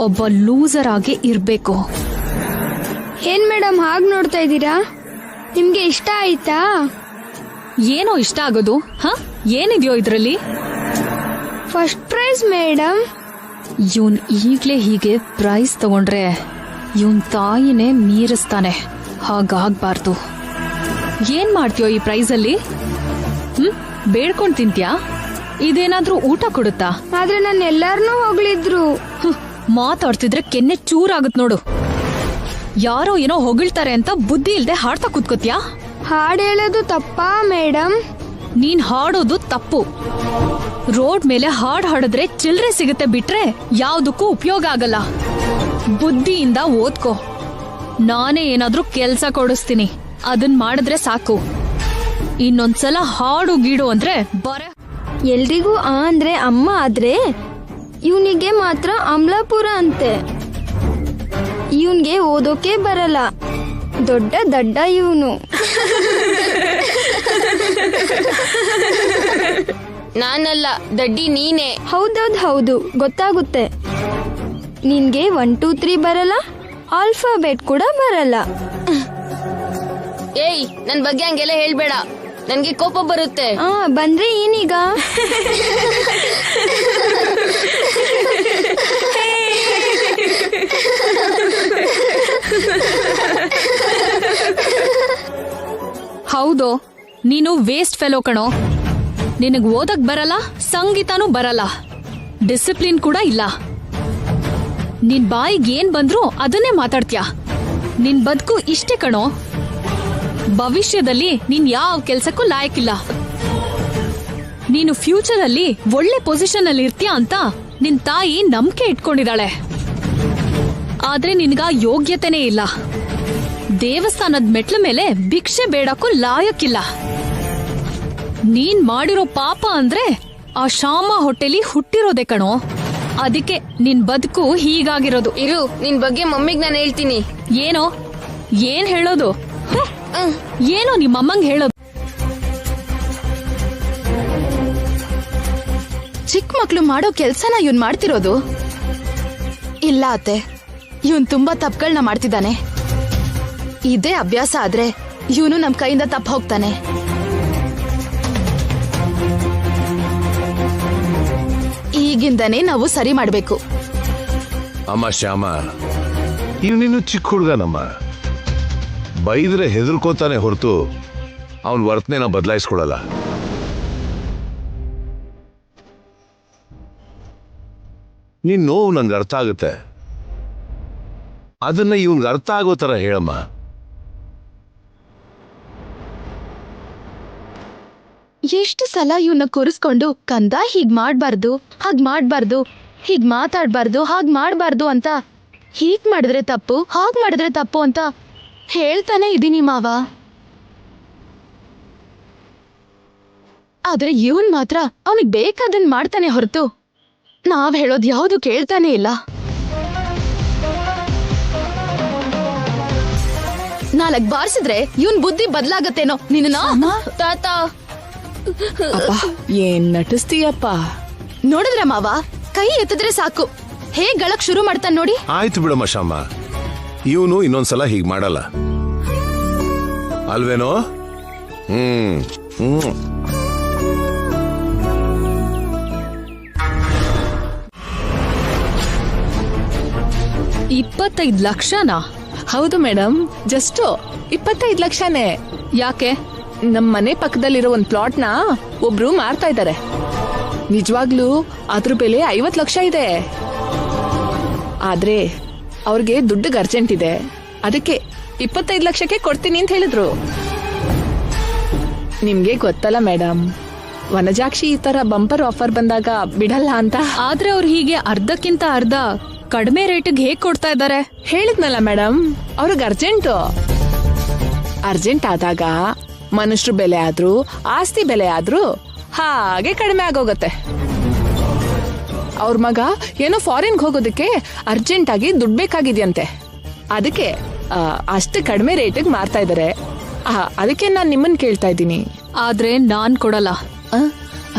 ಒಬ್ಬ ಲೂಸರ್ ಆಗಿ ಇರ್ಬೇಕು. ಏನ್ ಮೇಡಮ್ ಹಾಗ್ ನೋಡ್ತಾ ಇದ್ದೀರಾ? ನಿಮ್ಗೆ ಇಷ್ಟ ಆಯ್ತಾ? ಏನೋ ಇಷ್ಟ ಆಗೋದು? ಏನಿದೆಯೋ ಇದ್ರಲ್ಲಿ? First prize madam. ಇವನ್ ಈಗ್ಲೇ ಹೀಗೆ ಪ್ರೈಸ್ ತಗೊಂಡ್ರೆ ಇವನ್ ತಾಯಿನೇ ಮೀರಿಸ್ತಾನೆ. ಹಾಗಾಗ್ಬಾರ್ದು. ಏನ್ ಮಾಡ್ತೀಯೋ ಈ ಪ್ರೈಸ್ ಅಲ್ಲಿ? ಬೇಡ್ಕೊಂಡ್ ತಿಂತ್ಯಾ? ಇದೇನಾದ್ರೂ ಊಟ ಕೊಡುತ್ತಾ? ಆದ್ರೆ ನಾನು ಎಲ್ಲಾರನ್ನೂ ಹೊಗಳಿದ್ರು. ಮಾತಾಡ್ತಿದ್ರೆ ಕೆನ್ನೆ ಚೂರಾಗತ್ ನೋಡು. ಯಾರೋ ಏನೋ ಹೊಗಳ್ತಾರೆ ಅಂತ ಬುದ್ಧಿ ಇಲ್ದೆ ಹಾಡ್ತಾ ಕೂತ್ಕೋತ್ಯಾ? ಹಾಡ್ ಹೇಳೋದು ತಪ್ಪಾ ಮೇಡಮ್? ನೀನ್ ಹಾಡೋದು ತಪ್ಪು. ರೋಡ್ ಮೇಲೆ ಹಾಡ್ ಹಾಡಿದ್ರೆ ಚಿಲ್ರೆ ಸಿಗುತ್ತೆ ಬಿಟ್ರೆ ಯಾವ್ದಕ್ಕೂ ಉಪಯೋಗ ಆಗಲ್ಲ. ಬುದ್ಧಿಯಿಂದ ಓದ್ಕೋ. ನಾನೇ ಏನಾದ್ರೂ ಕೆಲ್ಸ ಕೊಡಿಸ್ತೀನಿ, ಅದನ್ ಮಾಡಿದ್ರೆ ಸಾಕು. ಇನ್ನೊಂದ್ಸಲ ಹಾಡು ಗೀಡು ಅಂದ್ರೆ ಬರೆ. ಎಲ್ರಿಗೂ ಆ ಅಂದ್ರೆ ಅಮ್ಮ ಆದ್ರೆ ಇವನಿಗೆ ಮಾತ್ರ ಅಮಲಾಪುರ ಅಂತೆ. ಇವನ್ಗೆ ಓದೋಕೆ ಬರಲ್ಲ, ದೊಡ್ಡ ದಡ್ಡ ಇವನು. ನಾನಲ್ಲ ದಡ್ಡಿ ನೀನೇ. ಹೌದು ಗೊತ್ತಾಗುತ್ತೆ. ನಿನ್ಗೆ 1 2 3 ಬರಲ್ಲ, ಆಲ್ಫಾಬೆಟ್ ಕೂಡ ಬರಲ್ಲ. ಏಯ್, ನನ್ ಬಗ್ಗೆ ಹಂಗೆಲ್ಲ ಹೇಳ್ಬೇಡ, ನನ್ಗೆ ಕೋಪ ಬರುತ್ತೆ. ಬಂದ್ರೆ ಏನೀಗ? ಹೌದು, ನೀನು ವೇಸ್ಟ್ ಫೆಲೋ ಕಣೋ. ನಿನಗ್ ಓದಕ್ ಬರಲ್ಲ, ಸಂಗೀತನೂ ಬರಲ್ಲ, ಡಿಸಿಪ್ಲಿನ್ ಕೂಡ ಇಲ್ಲ. ನಿನ್ ಬಾಯಿಗೆ ಏನ್ ಬಂದ್ರು ಅದನ್ನೇ ಮಾತಾಡ್ತೀಯ. ನಿನ್ ಬದುಕು ಇಷ್ಟೇ ಕಣೋ. ಭವಿಷ್ಯದಲ್ಲಿ ನೀನ್ ಯಾವ ಕೆಲ್ಸಕ್ಕೂ ಲಾಯಕ್ಕಿಲ್ಲ. ನೀನು ಫ್ಯೂಚರ್ ಅಲ್ಲಿ ಒಳ್ಳೆ ಪೊಸಿಷನ್ ಅಲ್ಲಿ ಇರ್ತೀಯ ಅಂತ ನಿನ್ ತಾಯಿ ನಂಬಿಕೆ ಇಟ್ಕೊಂಡಿದ್ದಾಳೆ. ಆದ್ರೆ ನಿನ್ಗ ಯೋಗ್ಯತೆನೇ ಇಲ್ಲ. ದೇವಸ್ಥಾನದ ಮೆಟ್ಲ ಮೇಲೆ ಭಿಕ್ಷೆ ಬೇಡಕ್ಕೂ ಲಾಯಕ್ಕಿಲ್ಲ. ನೀನ್ ಮಾಡಿರೋ ಪಾಪ ಅಂದ್ರೆ ಆ ಶ್ಯಾಮ ಹೊಟ್ಟೆಲಿ ಹುಟ್ಟಿರೋದೆ ಕಣೋ. ಅದಕ್ಕೆ ನಿನ್ ಬದುಕು ಹೀಗಾಗಿರೋದು. ಇರು, ನಿನ್ ಬಗ್ಗೆ ಮಮ್ಮಿಗ್ ನಾನು ಹೇಳ್ತೀನಿ. ಏನೋ ಏನ್ ಹೇಳೋದು? ಏನೋ ನಿಮ್ಮಮ್ಮಂಗ್ ಹೇಳೋದು? ಚಿಕ್ಕ ಮಕ್ಳು ಮಾಡೋ ಕೆಲ್ಸನ ಇವನ್ ಮಾಡ್ತಿರೋದು? ಇಲ್ಲ ಅತ್ತೆ, ಇವನ್ ತುಂಬಾ ತಪ್ಪುಗಳನ್ನ ಮಾಡ್ತಿದ್ದಾನೆ. ಇದೇ ಅಭ್ಯಾಸ ಆದ್ರೆ ಇವನು ನಮ್ ಕೈಯಿಂದ ತಪ್ಪ ಹೋಗ್ತಾನೆ. ಈಗಿಂದನೇ ನಾವು ಸರಿ ಮಾಡ್ಬೇಕು. ಅಮ್ಮ ಶ್ಯಾಮ, ಇವನಿನ್ನು ಚಿಕ್ಕ ಹುಡುಗನಮ್ಮ. ಬೈದ್ರೆ ಹೆದರ್ಕೋತಾನೆ ಹೊರತು ಅವನ್ ವರ್ತನೆನ ಬದಲಾಯಿಸ್ಕೊಳಲ್ಲ. ನಿನ್ ನೋವು ನಂಗೆ ಅರ್ಥ ಆಗುತ್ತೆ. ಅದನ್ನ ಇವನ್ಗೆ ಅರ್ಥ ಆಗೋ ತರ ಹೇಳಮ್ಮ. ಎಷ್ಟು ಸಲ ಇವನ್ನ ಕೂರಿಸ್ಕೊಂಡು ಕಂದ ಹೀಗ್ ಮಾಡ್ಬಾರ್ದು, ಹಾಗ್ ಮಾಡ್ಬಾರ್ದು, ಹೀಗ್ ಮಾತಾಡ್ಬಾರ್ದು, ಹಾಗ್ ಮಾಡ್ಬಾರ್ದು ಅಂತ, ಹೀಗ್ ಮಾಡಿದ್ರೆ ತಪ್ಪು, ಹಾಗ್ ಮಾಡಿದ್ರೆ ತಪ್ಪು ಅಂತ ಹೇಳ್ತಾನೆ ಇದೀನಿ ಮಾವ. ಆದ್ರೆ ಇವನ್ ಮಾತ್ರ ಅವನಿಗೆ ಬೇಕಾದನ್ ಮಾಡ್ತಾನೆ ಹೊರತು ನಾವ್ ಹೇಳೋದ್ ಯಾವುದು ಕೇಳ್ತಾನೆ ಇಲ್ಲ. ನಾಲ್ಕ್ ಬಾರಿಸಿದ್ರೆ ಇವನ್ ಬುದ್ಧಿ ಬದಲಾಗತ್ತೇನೋ. ನಿನ್ನ ತಾತ, ಏನ್ ನಟಿಸ್ತೀಯಪ್ಪ? ನೋಡಿದ್ರ ಮಾವ, ಕೈ ಎತ್ತಿದ್ರೆ ಸಾಕು ಹೇಗ್ ಗಳಕ್ ಶುರು ಮಾಡ್ತಾನೆ ನೋಡಿ. ಆಯ್ತು ಬಿಡಮ್ಮ ಶ್ಯಾಮ, ಇವನು ಇನ್ನೊಂದ್ಸಲ ಹೀಗ್ ಮಾಡಲ್ಲ ಅಲ್ವೇನೋ? 25 ಲಕ್ಷನಾ? ಹೌದು ಮೇಡಮ್, ಜಸ್ಟ್ 25 ಲಕ್ಷನೇ. ಯಾಕೆ? ನಮ್ ಮನೆ ಪಕ್ಕದಲ್ಲಿರೋ ಒಂದ್ ಪ್ಲಾಟ್ ನ ಒಬ್ರು ಮಾರ್ತಾ ಇದ್ದಾರೆ. ನಿಜವಾಗ್ಲೂ ಅದ್ರ ಬೆಲೆ 50 ಲಕ್ಷ ಇದೆ. ಆದ್ರೆ ಅವ್ರಿಗೆ ದುಡ್ಡಿಗೆ ಅರ್ಜೆಂಟ್ ಇದೆ, ಅದಕ್ಕೆ 25 ಲಕ್ಷಕ್ಕೆ ಕೊಡ್ತೀನಿ ಅಂತ ಹೇಳಿದ್ರು. ನಿಮ್ಗೆ ಗೊತ್ತಲ್ಲ ಮೇಡಮ್, ವನಜಾಕ್ಷಿ ಈ ತರ ಬಂಪರ್ ಆಫರ್ ಬಂದಾಗ ಬಿಡಲ್ಲ ಅಂತ. ಆದ್ರೆ ಅವ್ರು ಹೀಗೆ ಅರ್ಧಕ್ಕಿಂತ ಅರ್ಧ ಕಡಿಮೆ ರೇಟಿಗೆ ಹೇಗ್ ಕೊಡ್ತಾ ಇದ್ದಾರೆ? ಹೇಳಿದ್ನಲ್ಲ ಮೇಡಮ್, ಅವ್ರಿಗೆ ಅರ್ಜೆಂಟ್ ಆದಾಗ ಮನುಷ್ಯರು ಬೆಲೆ ಆದ್ರೂ ಆಸ್ತಿ ಬೆಲೆ ಆದ್ರೂ ಹಾಗೆ ಕಡಿಮೆ ಆಗೋಗತ್ತೆ. ಅವ್ರ ಮಗ ಏನೋ ಫಾರಿನ್ಗೆ ಹೋಗೋದಕ್ಕೆ ಅರ್ಜೆಂಟ್ ಆಗಿ ದುಡ್ಡು ಬೇಕಾಗಿದ್ಯಂತೆ, ಅದಕ್ಕೆ ಅಷ್ಟು ಕಡಿಮೆ ರೇಟಿಗೆ ಮಾರ್ತಾ ಇದಾರೆ. ಅದಕ್ಕೆ ನಾನ್ ನಿಮ್ಮನ್ ಕೇಳ್ತಾ ಇದ್ದೀನಿ. ಆದ್ರೆ ನಾನ್ ಕೊಡಲ್ಲ.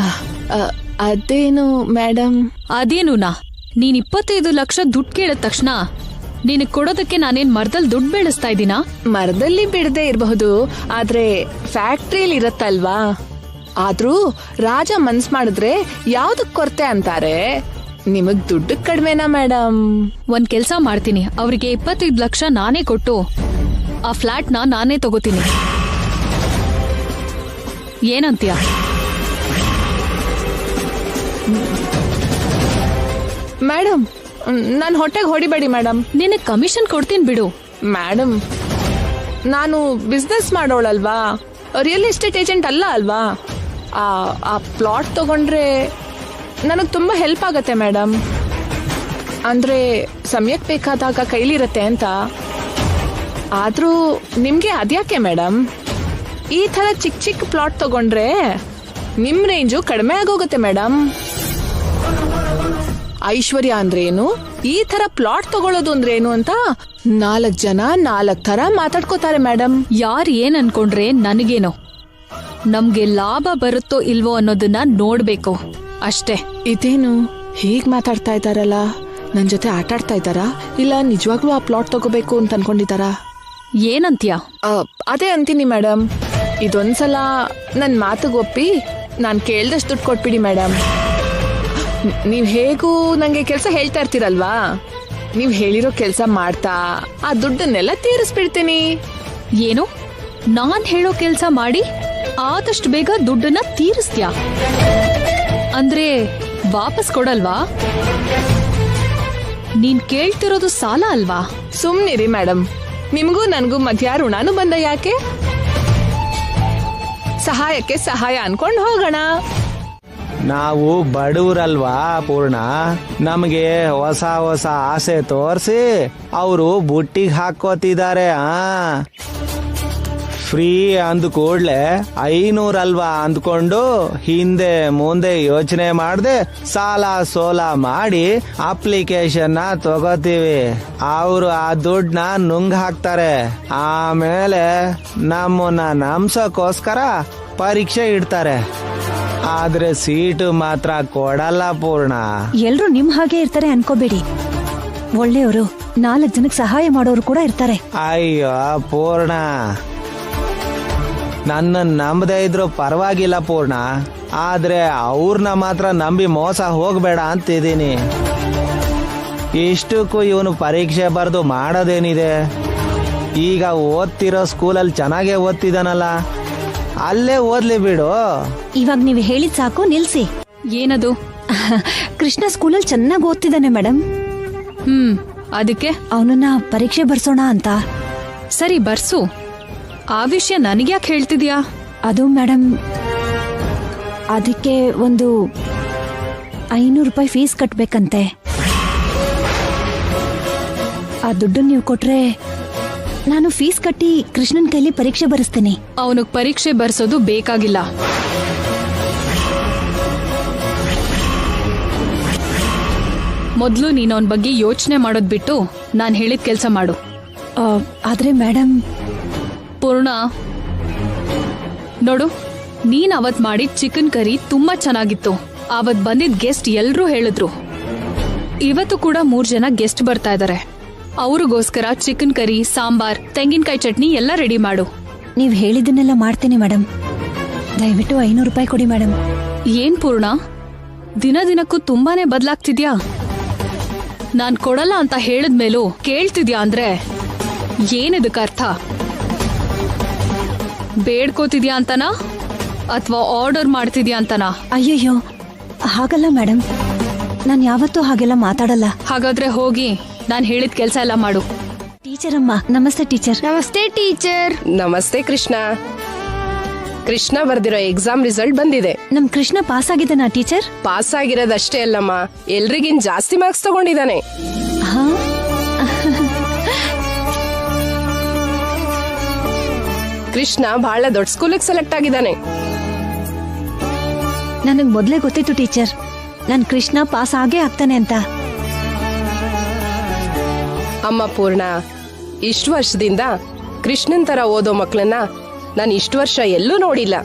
ಅದೇನು ಮೇಡಮ್? ಅದೇನುನಾ? ನೀನ್ 25 ಲಕ್ಷ ದುಡ್ಡು ಕೇಳಿದ ತಕ್ಷಣ ನಿನಗ್ ಕೊಡೋದಕ್ಕೆ ನಾನೇನ್ ಮರದಲ್ಲಿ ದುಡ್ಡು ಬೆಳೆಸ್ತಾ ಇದ್ದೀನಾ? ಮರದಲ್ಲಿ ಬಿಡದೆ ಇರಬಹುದು, ಆದ್ರೆ ಫ್ಯಾಕ್ಟ್ರಿಯಲ್ಲಿ ಇರತ್ತಲ್ವಾ. ಆದ್ರೂ ರಾಜ ಮನ್ಸ್ ಮಾಡಿದ್ರೆ ಯಾವ್ದಕ್ ಕೊರತೆ ಅಂತಾರೆ. ನಿಮಗ್ ದುಡ್ಡು ಕಡಿಮೆನಾ ಮೇಡಮ್? ಒಂದ್ ಕೆಲ್ಸ ಮಾಡ್ತೀನಿ, ಅವ್ರಿಗೆ 25 ಲಕ್ಷ ನಾನೇ ಕೊಟ್ಟು ಆ ಫ್ಲಾಟ್ ನಾನೇ ತಗೋತೀನಿ. ಏನಂತೀಯ? ಮೇಡಮ್, ನನ್ ಹೊಟ್ಟೆಗೆ ಹೊಡಿಬೇಡಿ ಮೇಡಮ್. ನಿನಗ್ ಕಮಿಷನ್ ಕೊಡ್ತೀನಿ ಬಿಡು. ಮೇಡಮ್, ನಾನು ಬಿಸ್ನೆಸ್ ಮಾಡೋಳಲ್ವಾ, ರಿಯಲ್ ಎಸ್ಟೇಟ್ ಏಜೆಂಟ್ ಅಲ್ಲ ಅಲ್ವಾ. ಆ ಪ್ಲಾಟ್ ತಗೊಂಡ್ರೆ ನನಗೆ ತುಂಬ ಹೆಲ್ಪ್ ಆಗತ್ತೆ ಮೇಡಮ್. ಅಂದ್ರೆ ಸಮಯಕ್ಕೆ ಬೇಕಾದಾಗ ಕೈಲಿರತ್ತೆ ಅಂತ. ಆದ್ರೂ ನಿಮ್ಗೆ ಅದ್ಯಾಕೆ ಮೇಡಮ್? ಈ ತರ ಚಿಕ್ಕ ಚಿಕ್ಕ ಪ್ಲಾಟ್ ತಗೊಂಡ್ರೆ ನಿಮ್ ರೇಂಜು ಕಡಿಮೆ ಆಗೋಗುತ್ತೆ ಮೇಡಮ್. ಐಶ್ವರ್ಯ ಅಂದ್ರೆ ಏನು, ಈ ತರ ಪ್ಲಾಟ್ ತಗೊಳ್ಳೋದು ಅಂದ್ರೆ ಏನು ಅಂತ 4 ಜನ 4 ತರ ಮಾತಾಡ್ಕೋತಾರೆ ಮೇಡಮ್. ಯಾರ್ ಏನ್ ಅನ್ಕೊಂಡ್ರೆ ನನಗೇನೋ, ನಮ್ಗೆ ಲಾಭ ಬರುತ್ತೋ ಇಲ್ವೋ ಅನ್ನೋದನ್ನ ನೋಡ್ಬೇಕು ಅಷ್ಟೇ. ಇದೇನು ಹೀಗ್ ಮಾತಾಡ್ತಾ ಇದ್ದಾರಲ್ಲ, ನನ್ ಜೊತೆ ಆಟ ಆಡ್ತಾ ಇದ್ದಾರಾ ಇಲ್ಲ ನಿಜವಾಗ್ಲೂ ಆ ಪ್ಲಾಟ್ ತಗೋಬೇಕು ಅಂತ ಅನ್ಕೊಂಡಿದ್ದಾರಾ? ಏನಂತ್ಯ? ಅದೇ ಅಂತೀನಿ ಮೇಡಮ್, ಇದೊಂದ್ಸಲ ನನ್ ಮಾತಿಗೆ ಒಪ್ಪಿ ನಾನ್ ಕೇಳ್ದಷ್ಟು ದುಡ್ಡು ಕೊಟ್ಬಿಡಿ ಮೇಡಮ್. ನೀವ್ ಹೇಗೂ ನಂಗೆ ಕೆಲ್ಸ ಹೇಳ್ತಾ ಇರ್ತೀರಲ್ವಾ, ನೀವ್ ಹೇಳಿರೋ ಕೆಲ್ಸ ಮಾಡ್ತಾ ಆ ದುಡ್ಡನ್ನೆಲ್ಲ ತೀರಿಸ್ಬಿಡ್ತೀನಿ. ಏನು, ನಾನ್ ಹೇಳೋ ಕೆಲ್ಸ ಮಾಡಿ ಆದಷ್ಟು ಬೇಗ ದುಡ್ಡನ್ನ ತೀರಿಸ್ತ್ಯಾ? ಅಂದ್ರೆ ವಾಪಸ್ ಕೊಡಲ್ವಾ? ನೀನ್ ಕೇಳ್ತಿರೋದು ಸಾಲ ಅಲ್ವಾ? ಸುಮ್ನಿರಿ ಮೇಡಮ್, ನಿಮ್ಗೂ ನನ್ಗೂ ಮಧ್ಯ ಋಣಾನು ಬಂದ ಯಾಕೆ? ಸಹಾಯಕ್ಕೆ ಸಹಾಯ ಅನ್ಕೊಂಡ್ ಹೋಗೋಣ. ನಾವು ಬಡವರಲ್ವಾ ಪೂರ್ಣ, ನಮಗೆ ಹೊಸ ಹೊಸ ಆಸೆ ತೋರಿಸಿ ಅವರು ಬುಟ್ಟಿಗೆ ಹಾಕೋತಿದ್ದಾರೆ. ಫ್ರೀ ಅಂದ ಕೂಡ್ಲೆ 500 ಅಲ್ವಾ ಅಂದ್ಕೊಂಡು ಹಿಂದೆ ಮುಂದೆ ಯೋಚನೆ ಮಾಡದೆ ಸಾಲ ಸೋಲ ಮಾಡಿ ಅಪ್ಲಿಕೇಶನ್ ತಗೋತೀವಿ. ಅವರು ಆ ದುಡ್ಡನ್ನ ನುಂಗ್ ಹಾಕ್ತಾರೆ. ಆಮೇಲೆ ನಮ್ಮನ್ನ ನಂಬ್ಸೋಕೋಸ್ಕರ ಪರೀಕ್ಷೆ ಇಡ್ತಾರೆ. ಆದ್ರೆ ಸೀಟು ಮಾತ್ರ ಕೊಡಲ್ಲ ಪೂರ್ಣ. ಎಲ್ರು ನಿಮ್ ಹಾಗೆ ಇರ್ತಾರೆ ಅನ್ಕೋಬೇಡಿ. ಒಳ್ಳೆಯವರು 4 ಜನಕ್ಕೆ ಸಹಾಯ ಮಾಡೋರು ಕೂಡ ಇರ್ತಾರೆ. ಅಯ್ಯೋ ಪೂರ್ಣ, ನನ್ನ ನಂಬದೇ ಇದ್ರು ಪರವಾಗಿಲ್ಲ ಪೂರ್ಣ, ಆದ್ರೆ ಅವ್ರನ್ನ ಮಾತ್ರ ನಂಬಿ ಮೋಸ ಹೋಗ್ಬೇಡ ಅಂತಿದ್ದೀನಿ. ಇಷ್ಟಕ್ಕೂ ಇವನು ಪರೀಕ್ಷೆ ಬರೆದು ಮಾಡೋದೇನಿದೆ? ಈಗ ಓದ್ತಿರೋ ಸ್ಕೂಲಲ್ಲಿ ಚೆನ್ನಾಗೇ ಓದ್ತಿದ್ದಾನಲ್ಲ, ಅಲ್ಲೇ ಓದ್ಲಿ ಬಿಡು. ಇವಾಗ ನೀವು ಹೇಳಿದ್ ಸಾಕು, ನಿಲ್ಸಿ. ಏನದು? ಕೃಷ್ಣ ಸ್ಕೂಲಲ್ಲಿ ಚೆನ್ನಾಗಿ ಓದ್ತಿದ್ದಾನೆ ಮೇಡಮ್. ಅದಕ್ಕೆ ಅವನನ್ನ ಪರೀಕ್ಷೆ ಬರ್ಸೋಣ ಅಂತ. ಸರಿ ಬರ್ಸು. ಆ ವಿಷಯ ನನಗ್ಯಾಕೆ ಹೇಳ್ತಿದ್ಯಾ? ಅದು ಮೇಡಮ್, ಅದಕ್ಕೆ ಒಂದು 500 ರೂಪಾಯಿ ಫೀಸ್ ಕಟ್ಬೇಕಂತೆ. ಆ ದುಡ್ಡು ನೀವು ಕೊಟ್ರೆ ನಾನು ಫೀಸ್ ಕಟ್ಟಿ ಕೃಷ್ಣನ್ ಕೈಲಿ ಪರೀಕ್ಷೆ ಬರೆಸ್ತೀನಿ. ಅವನಿಗೆ ಪರೀಕ್ಷೆ ಬರ್ಸೋದು ಬೇಕಾಗಿಲ್ಲ. ಮೊದ್ಲು ನೀನ್ ಅವನ ಬಗ್ಗೆ ಯೋಚನೆ ಮಾಡೋದ್ ಬಿಟ್ಟು ನಾನ್ ಹೇಳಿದ ಕೆಲ್ಸ ಮಾಡು. ಆದ್ರೆ ಮೇಡಮ್, ಪೂರ್ಣ ನೋಡು, ನೀನ್ ಅವತ್ ಮಾಡಿದ ಚಿಕನ್ ಕರಿ ತುಂಬಾ ಚೆನ್ನಾಗಿತ್ತು. ಅವತ್ ಬಂದಿದ್ ಗೆಸ್ಟ್ ಎಲ್ರೂ ಹೇಳಿದ್ರು. ಇವತ್ತು ಕೂಡ 3 ಜನ ಗೆಸ್ಟ್ ಬರ್ತಾ ಇದಾರೆ. ಅವ್ರಿಗೋಸ್ಕರ ಚಿಕನ್ ಕರಿ, ಸಾಂಬಾರ್, ತೆಂಗಿನಕಾಯಿ ಚಟ್ನಿ ಎಲ್ಲ ರೆಡಿ ಮಾಡು. ನೀವ್ ಹೇಳಿದ್ದನ್ನೆಲ್ಲ ಮಾಡ್ತೀನಿ ಮೇಡಮ್. ದಯವಿಟ್ಟು 500 ರೂಪಾಯಿ ಕೊಡಿ ಮೇಡಮ್. ಏನ್ ಪೂರ್ಣ, ದಿನ ದಿನಕ್ಕೂ ತುಂಬಾನೇ ಬದಲಾಗ್ತಿದ್ಯಾ? ನಾನ್ ಕೊಡಲ್ಲ ಅಂತ ಹೇಳಿದ್ಮೇಲೂ ಕೇಳ್ತಿದ್ಯಾ ಅಂದ್ರೆ ಏನಿದಕ್ಕೆ ಅರ್ಥ? ಬೇಡ್ಕೋತಿದ್ಯಾ ಅಂತನಾ ಅಥವಾ ಆರ್ಡರ್ ಮಾಡ್ತಿದ್ಯಾ ಅಂತನಾ? ಅಯ್ಯಯ್ಯೋ, ಹಾಗಲ್ಲ ಮೇಡಮ್, ನಾನು ಯಾವತ್ತೂ ಹಾಗೆಲ್ಲ ಮಾತಾಡಲ್ಲ. ಹಾಗಾದ್ರೆ ಹೋಗಿ ನಾನು ಹೇಳಿದ ಕೆಲಸ ಎಲ್ಲ ಮಾಡು. ಟೀಚರ್ ಅಮ್ಮ, ನಮಸ್ತೆ ಟೀಚರ್. ನಮಸ್ತೆ ಟೀಚರ್. ನಮಸ್ತೆ ಕೃಷ್ಣ. ಕೃಷ್ಣ ಬರ್ದಿರೋ ಎಕ್ಸಾಮ್ ರಿಸಲ್ಟ್ ಬಂದಿದೆ. ನಮ್ ಕೃಷ್ಣ ಪಾಸ್ ಆಗಿದ್ದಾನಾ ಟೀಚರ್? ಪಾಸ್ ಆಗಿರೋದಷ್ಟೇ ಅಲ್ಲಮ್ಮ, ಎಲ್ರಿಗಿನ್ ಜಾಸ್ತಿ ಮಾರ್ಕ್ಸ್ ತಗೊಂಡಿದ್ದಾನೆ. ಕೃಷ್ಣ ಬಹಳ ದೊಡ್ಡ ಸ್ಕೂಲಿಗೆ ಸೆಲೆಕ್ಟ್ ಆಗಿದ್ದಾನೆ. ನನಗ್ ಮೊದ್ಲೇ ಗೊತ್ತಿತ್ತು ಟೀಚರ್, ನನ್ ಕೃಷ್ಣ ಪಾಸ್ ಆಗೇ ಆಗ್ತಾನೆ ಅಂತ. ಅಮ್ಮ ಪೂರ್ಣ, ಇಷ್ಟು ವರ್ಷದಿಂದ ಕೃಷ್ಣನ್ ತರ ಓದೋ ಮಕ್ಕಳನ್ನ ನಾನು ಇಷ್ಟು ವರ್ಷ ಎಲ್ಲೂ ನೋಡಿಲ್ಲ.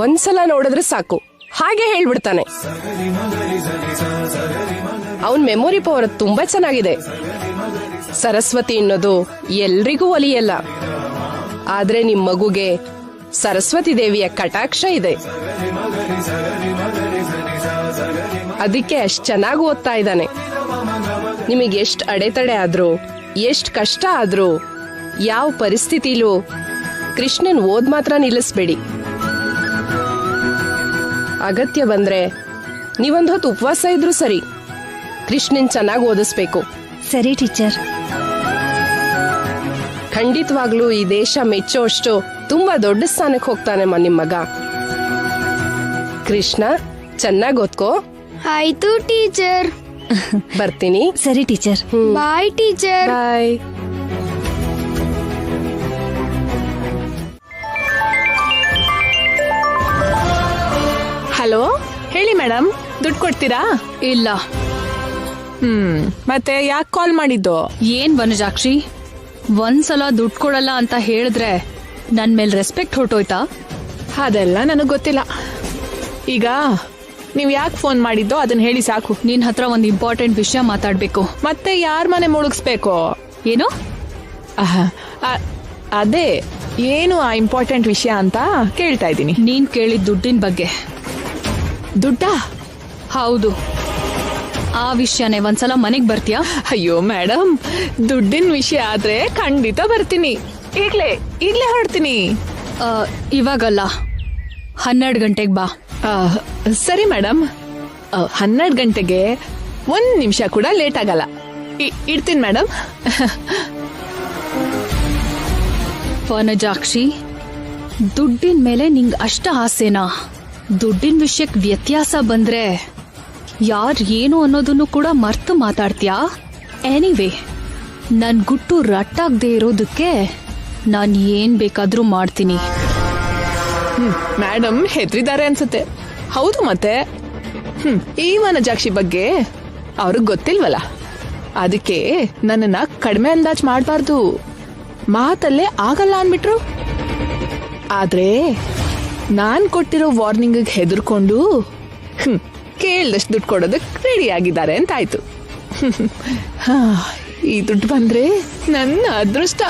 ಒಂದ್ಸಲ ನೋಡಿದ್ರೆ ಸಾಕು ಹಾಗೆ ಹೇಳ್ಬಿಡ್ತಾನೆ. ಅವನ್ ಮೆಮೊರಿ ಪವರ್ ತುಂಬಾ ಚೆನ್ನಾಗಿದೆ. ಸರಸ್ವತಿ ಅನ್ನೋದು ಎಲ್ರಿಗೂ ಒಲಿಯಲ್ಲ, ಆದ್ರೆ ನಿಮ್ ಮಗುಗೆ ಸರಸ್ವತಿ ದೇವಿಯ ಕಟಾಕ್ಷ ಇದೆ. ಅದಕ್ಕೆ ಅಷ್ಟ್ ಚೆನ್ನಾಗಿ ಓದ್ತಾ ಇದ್ದಾನೆ. ನಿಮಗೆ ಎಷ್ಟು ಅಡೆತಡೆ ಆದ್ರೂ, ಎಷ್ಟು ಕಷ್ಟ ಆದ್ರೂ, ಯಾವ ಪರಿಸ್ಥಿತಿಲೂ ಕೃಷ್ಣನ್ ಓದ್ ಮಾತ್ರ ನಿಲ್ಲಿಸ್ಬೇಡಿ. ಅಗತ್ಯ ಬಂದ್ರೆ ನೀವೊಂದು ಹೊತ್ತು ಉಪವಾಸ ಇದ್ರೂ ಸರಿ, ಕೃಷ್ಣನ್ ಚೆನ್ನಾಗಿ ಓದಿಸ್ಬೇಕು. ಸರಿ ಟೀಚರ್. ಖಂಡಿತವಾಗ್ಲೂ ಈ ದೇಶ ಮೆಚ್ಚೋಷ್ಟು ತುಂಬಾ ದೊಡ್ಡ ಸ್ಥಾನಕ್ಕೆ ಹೋಗ್ತಾನೆ ನಿಮ್ಮ ಮಗ. ಕೃಷ್ಣ ಚೆನ್ನಾಗಿ ಓದ್ಕೋ. ಆಯ್ತು ಟೀಚರ್. ಬರ್ತೀನಿ. ಸರಿ ಟೀಚರ್. ಬಾಯ್ ಟೀಚರ್. ಬಾಯ್. ಹಲೋ, ಹೇಳಿ ಮೇಡಮ್, ದುಡ್ಡು ಕೊಡ್ತೀರಾ? ಇಲ್ಲ. ಮತ್ತೆ ಯಾಕೆ ಕಾಲ್ ಮಾಡಿದ್ದು? ಏನ್ ವನಜಾಕ್ಷಿ, ಒಂದ್ಸಲ ದುಡ್ಡು ಕೊಡಲ್ಲ ಅಂತ ಹೇಳಿದ್ರೆ ನನ್ ಮೇಲೆ ರೆಸ್ಪೆಕ್ಟ್ ಹೊರಟೋಯ್ತಾ? ಅದೆಲ್ಲ ನನಗ್ ಗೊತ್ತಿಲ್ಲ. ಈಗ ನೀವ್ ಯಾಕೆ ಫೋನ್ ಮಾಡಿದ್ದೋ ಅದನ್ನ ಹೇಳಿ ಸಾಕು. ನಿನ್ ಹತ್ರ ಒಂದ್ ಇಂಪಾರ್ಟೆಂಟ್ ವಿಷಯ ಮಾತಾಡ್ಬೇಕು. ಮತ್ತೆ ಯಾರ್ ಮನೆ ಮುಳುಗಿಸ್ಬೇಕು? ಏನು? ಅದೇ ಏನು ಆ ಇಂಪಾರ್ಟೆಂಟ್ ವಿಷಯ ಅಂತ ಕೇಳ್ತಾ ಇದ್ದೀನಿ. ನೀನ್ ಕೇಳಿದ ದುಡ್ಡಿನ ಬಗ್ಗೆ. ದುಡ್ಡ? ಹೌದು, ಆ ವಿಷಯನೇ. ಒಂದ್ಸಲ ಮನೆಗ್ ಬರ್ತೀಯಾ? ಅಯ್ಯೋ ಮೇಡಮ್, ದುಡ್ಡಿನ ವಿಷಯ ಆದ್ರೆ ಖಂಡಿತ ಬರ್ತೀನಿ. ಈಗ್ಲೇ ಹೊರಡ್ತೀನಿ. ಇವಾಗಲ್ಲ, 12 ಗಂಟೆಗೆ ಬಾ. ಸರಿ ಮೇಡಮ್, 12 ಗಂಟೆಗೆ 1 ನಿಮಿಷ ಕೂಡ ಲೇಟ್ ಆಗಲ್ಲ. ಇಡ್ತೀನಿ ಮೇಡಮ್. ವನಜಾಕ್ಷಿ, ದುಡ್ಡಿನ ಮೇಲೆ ನಿಂಗ್ ಅಷ್ಟ ಆಸೆನಾ? ದುಡ್ಡಿನ ವಿಷಯಕ್ಕೆ ವ್ಯತ್ಯಾಸ ಬಂದ್ರೆ ಯಾರ್ ಏನು ಅನ್ನೋದನ್ನು ಕೂಡ ಮರ್ತು ಮಾತಾಡ್ತೀಯಾ? ಎನಿವೇ, ನನ್ ಗುಟ್ಟು ರಟ್ಟಾಗದೆ ಇರೋದಕ್ಕೆ ನಾನ್ ಏನ್ ಬೇಕಾದ್ರೂ ಮಾಡ್ತೀನಿ. ಮೇಡಮ್ ಹೆದ್ರಿದ್ದಾರೆ ಅನ್ಸುತ್ತೆ. ಹೌದು, ಮತ್ತೆ ಈ ವನಜಾಕ್ಷಿ ಬಗ್ಗೆ ಅವ್ರಿಗೆ ಗೊತ್ತಿಲ್ವಲ್ಲ, ಅದಕ್ಕೆ ನನ್ನನ್ನ ಕಡಿಮೆ ಅಂದಾಜ್ ಮಾಡಬಾರ್ದು. ಮಾತಲ್ಲೇ ಆಗಲ್ಲ ಅನ್ಬಿಟ್ರು. ಆದ್ರೆ ನಾನ್ ಕೊಟ್ಟಿರೋ ವಾರ್ನಿಂಗ್ ಹೆದರ್ಕೊಂಡು ಕೇಳ್ದಷ್ಟು ದುಡ್ಡು ಕೊಡೋದಕ್ಕೆ ರೆಡಿ ಆಗಿದ್ದಾರೆ ಅಂತ ಆಯ್ತು. ಈ ದುಡ್ಡು ಬಂದ್ರೆ ನನ್ನ ಅದೃಷ್ಟ.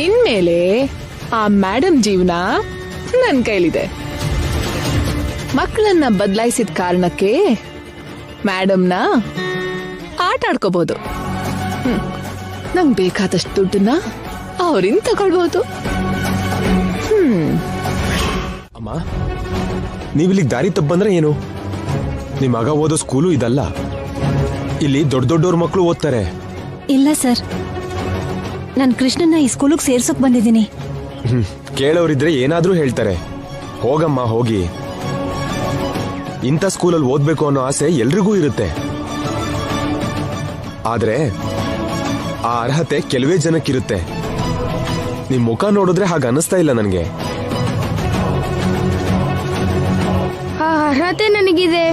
ಇನ್ಮೇಲೆ ಆ ಮೇಡಮ್ ಜೀವನ ನನ್ನ ಕೈಲಿದೆ. ಮಕ್ಕಳನ್ನ ಬದಲಾಯಿಸಿದ ಕಾರಣಕ್ಕೆ ಮೇಡಮ್ನ ಆಟ ಆಡ್ಕೋಬಹುದು. ನಂಗೆ ಬೇಕಾದಷ್ಟು ದುಡ್ಡನ್ನ ಅವ್ರಿಂದ ತಗೊಳ್ಬಹುದು. ಅಮ್ಮ, ನೀವಿಲ್ಲಿಗೆ ದಾರಿ ತಪ್ಪ ಬಂದ್ರೆ ಏನು? ನಿಮ್ ಮಗ ಓದೋ ಸ್ಕೂಲು ಇದಲ್ಲ. ಇಲ್ಲಿ ದೊಡ್ಡ ದೊಡ್ಡವ್ರ ಮಕ್ಕಳು ಓದ್ತಾರೆ. ಇಲ್ಲ ಸರ್, ನಾನು ಕೃಷ್ಣನ್ನ ಈ ಸ್ಕೂಲಿಗೆ ಸೇರ್ಸೋಕ್ ಬಂದಿದ್ದೀನಿ. ಕೇಳೋರಿದ್ರೆ ಏನಾದ್ರೂ ಹೇಳ್ತಾರೆ. ಹೋಗಮ್ಮ, ಹೋಗಿ. ಇಂಥ ಸ್ಕೂಲಲ್ಲಿ ಓದ್ಬೇಕು ಅನ್ನೋ ಆಸೆ ಎಲ್ರಿಗೂ ಇರುತ್ತೆ. ಆದ್ರೆ ಆ ಅರ್ಹತೆ ಕೆಲವೇ ಜನಕ್ಕಿರುತ್ತೆ. ನಿಮ್ ಮುಖ ನೋಡಿದ್ರೆ ಹಾಗೆ ಅನ್ನಿಸ್ತಾ ಇಲ್ಲ ನನಗೆ. ಆ ಅರ್ಹತೆ ನನಗಿದೆ.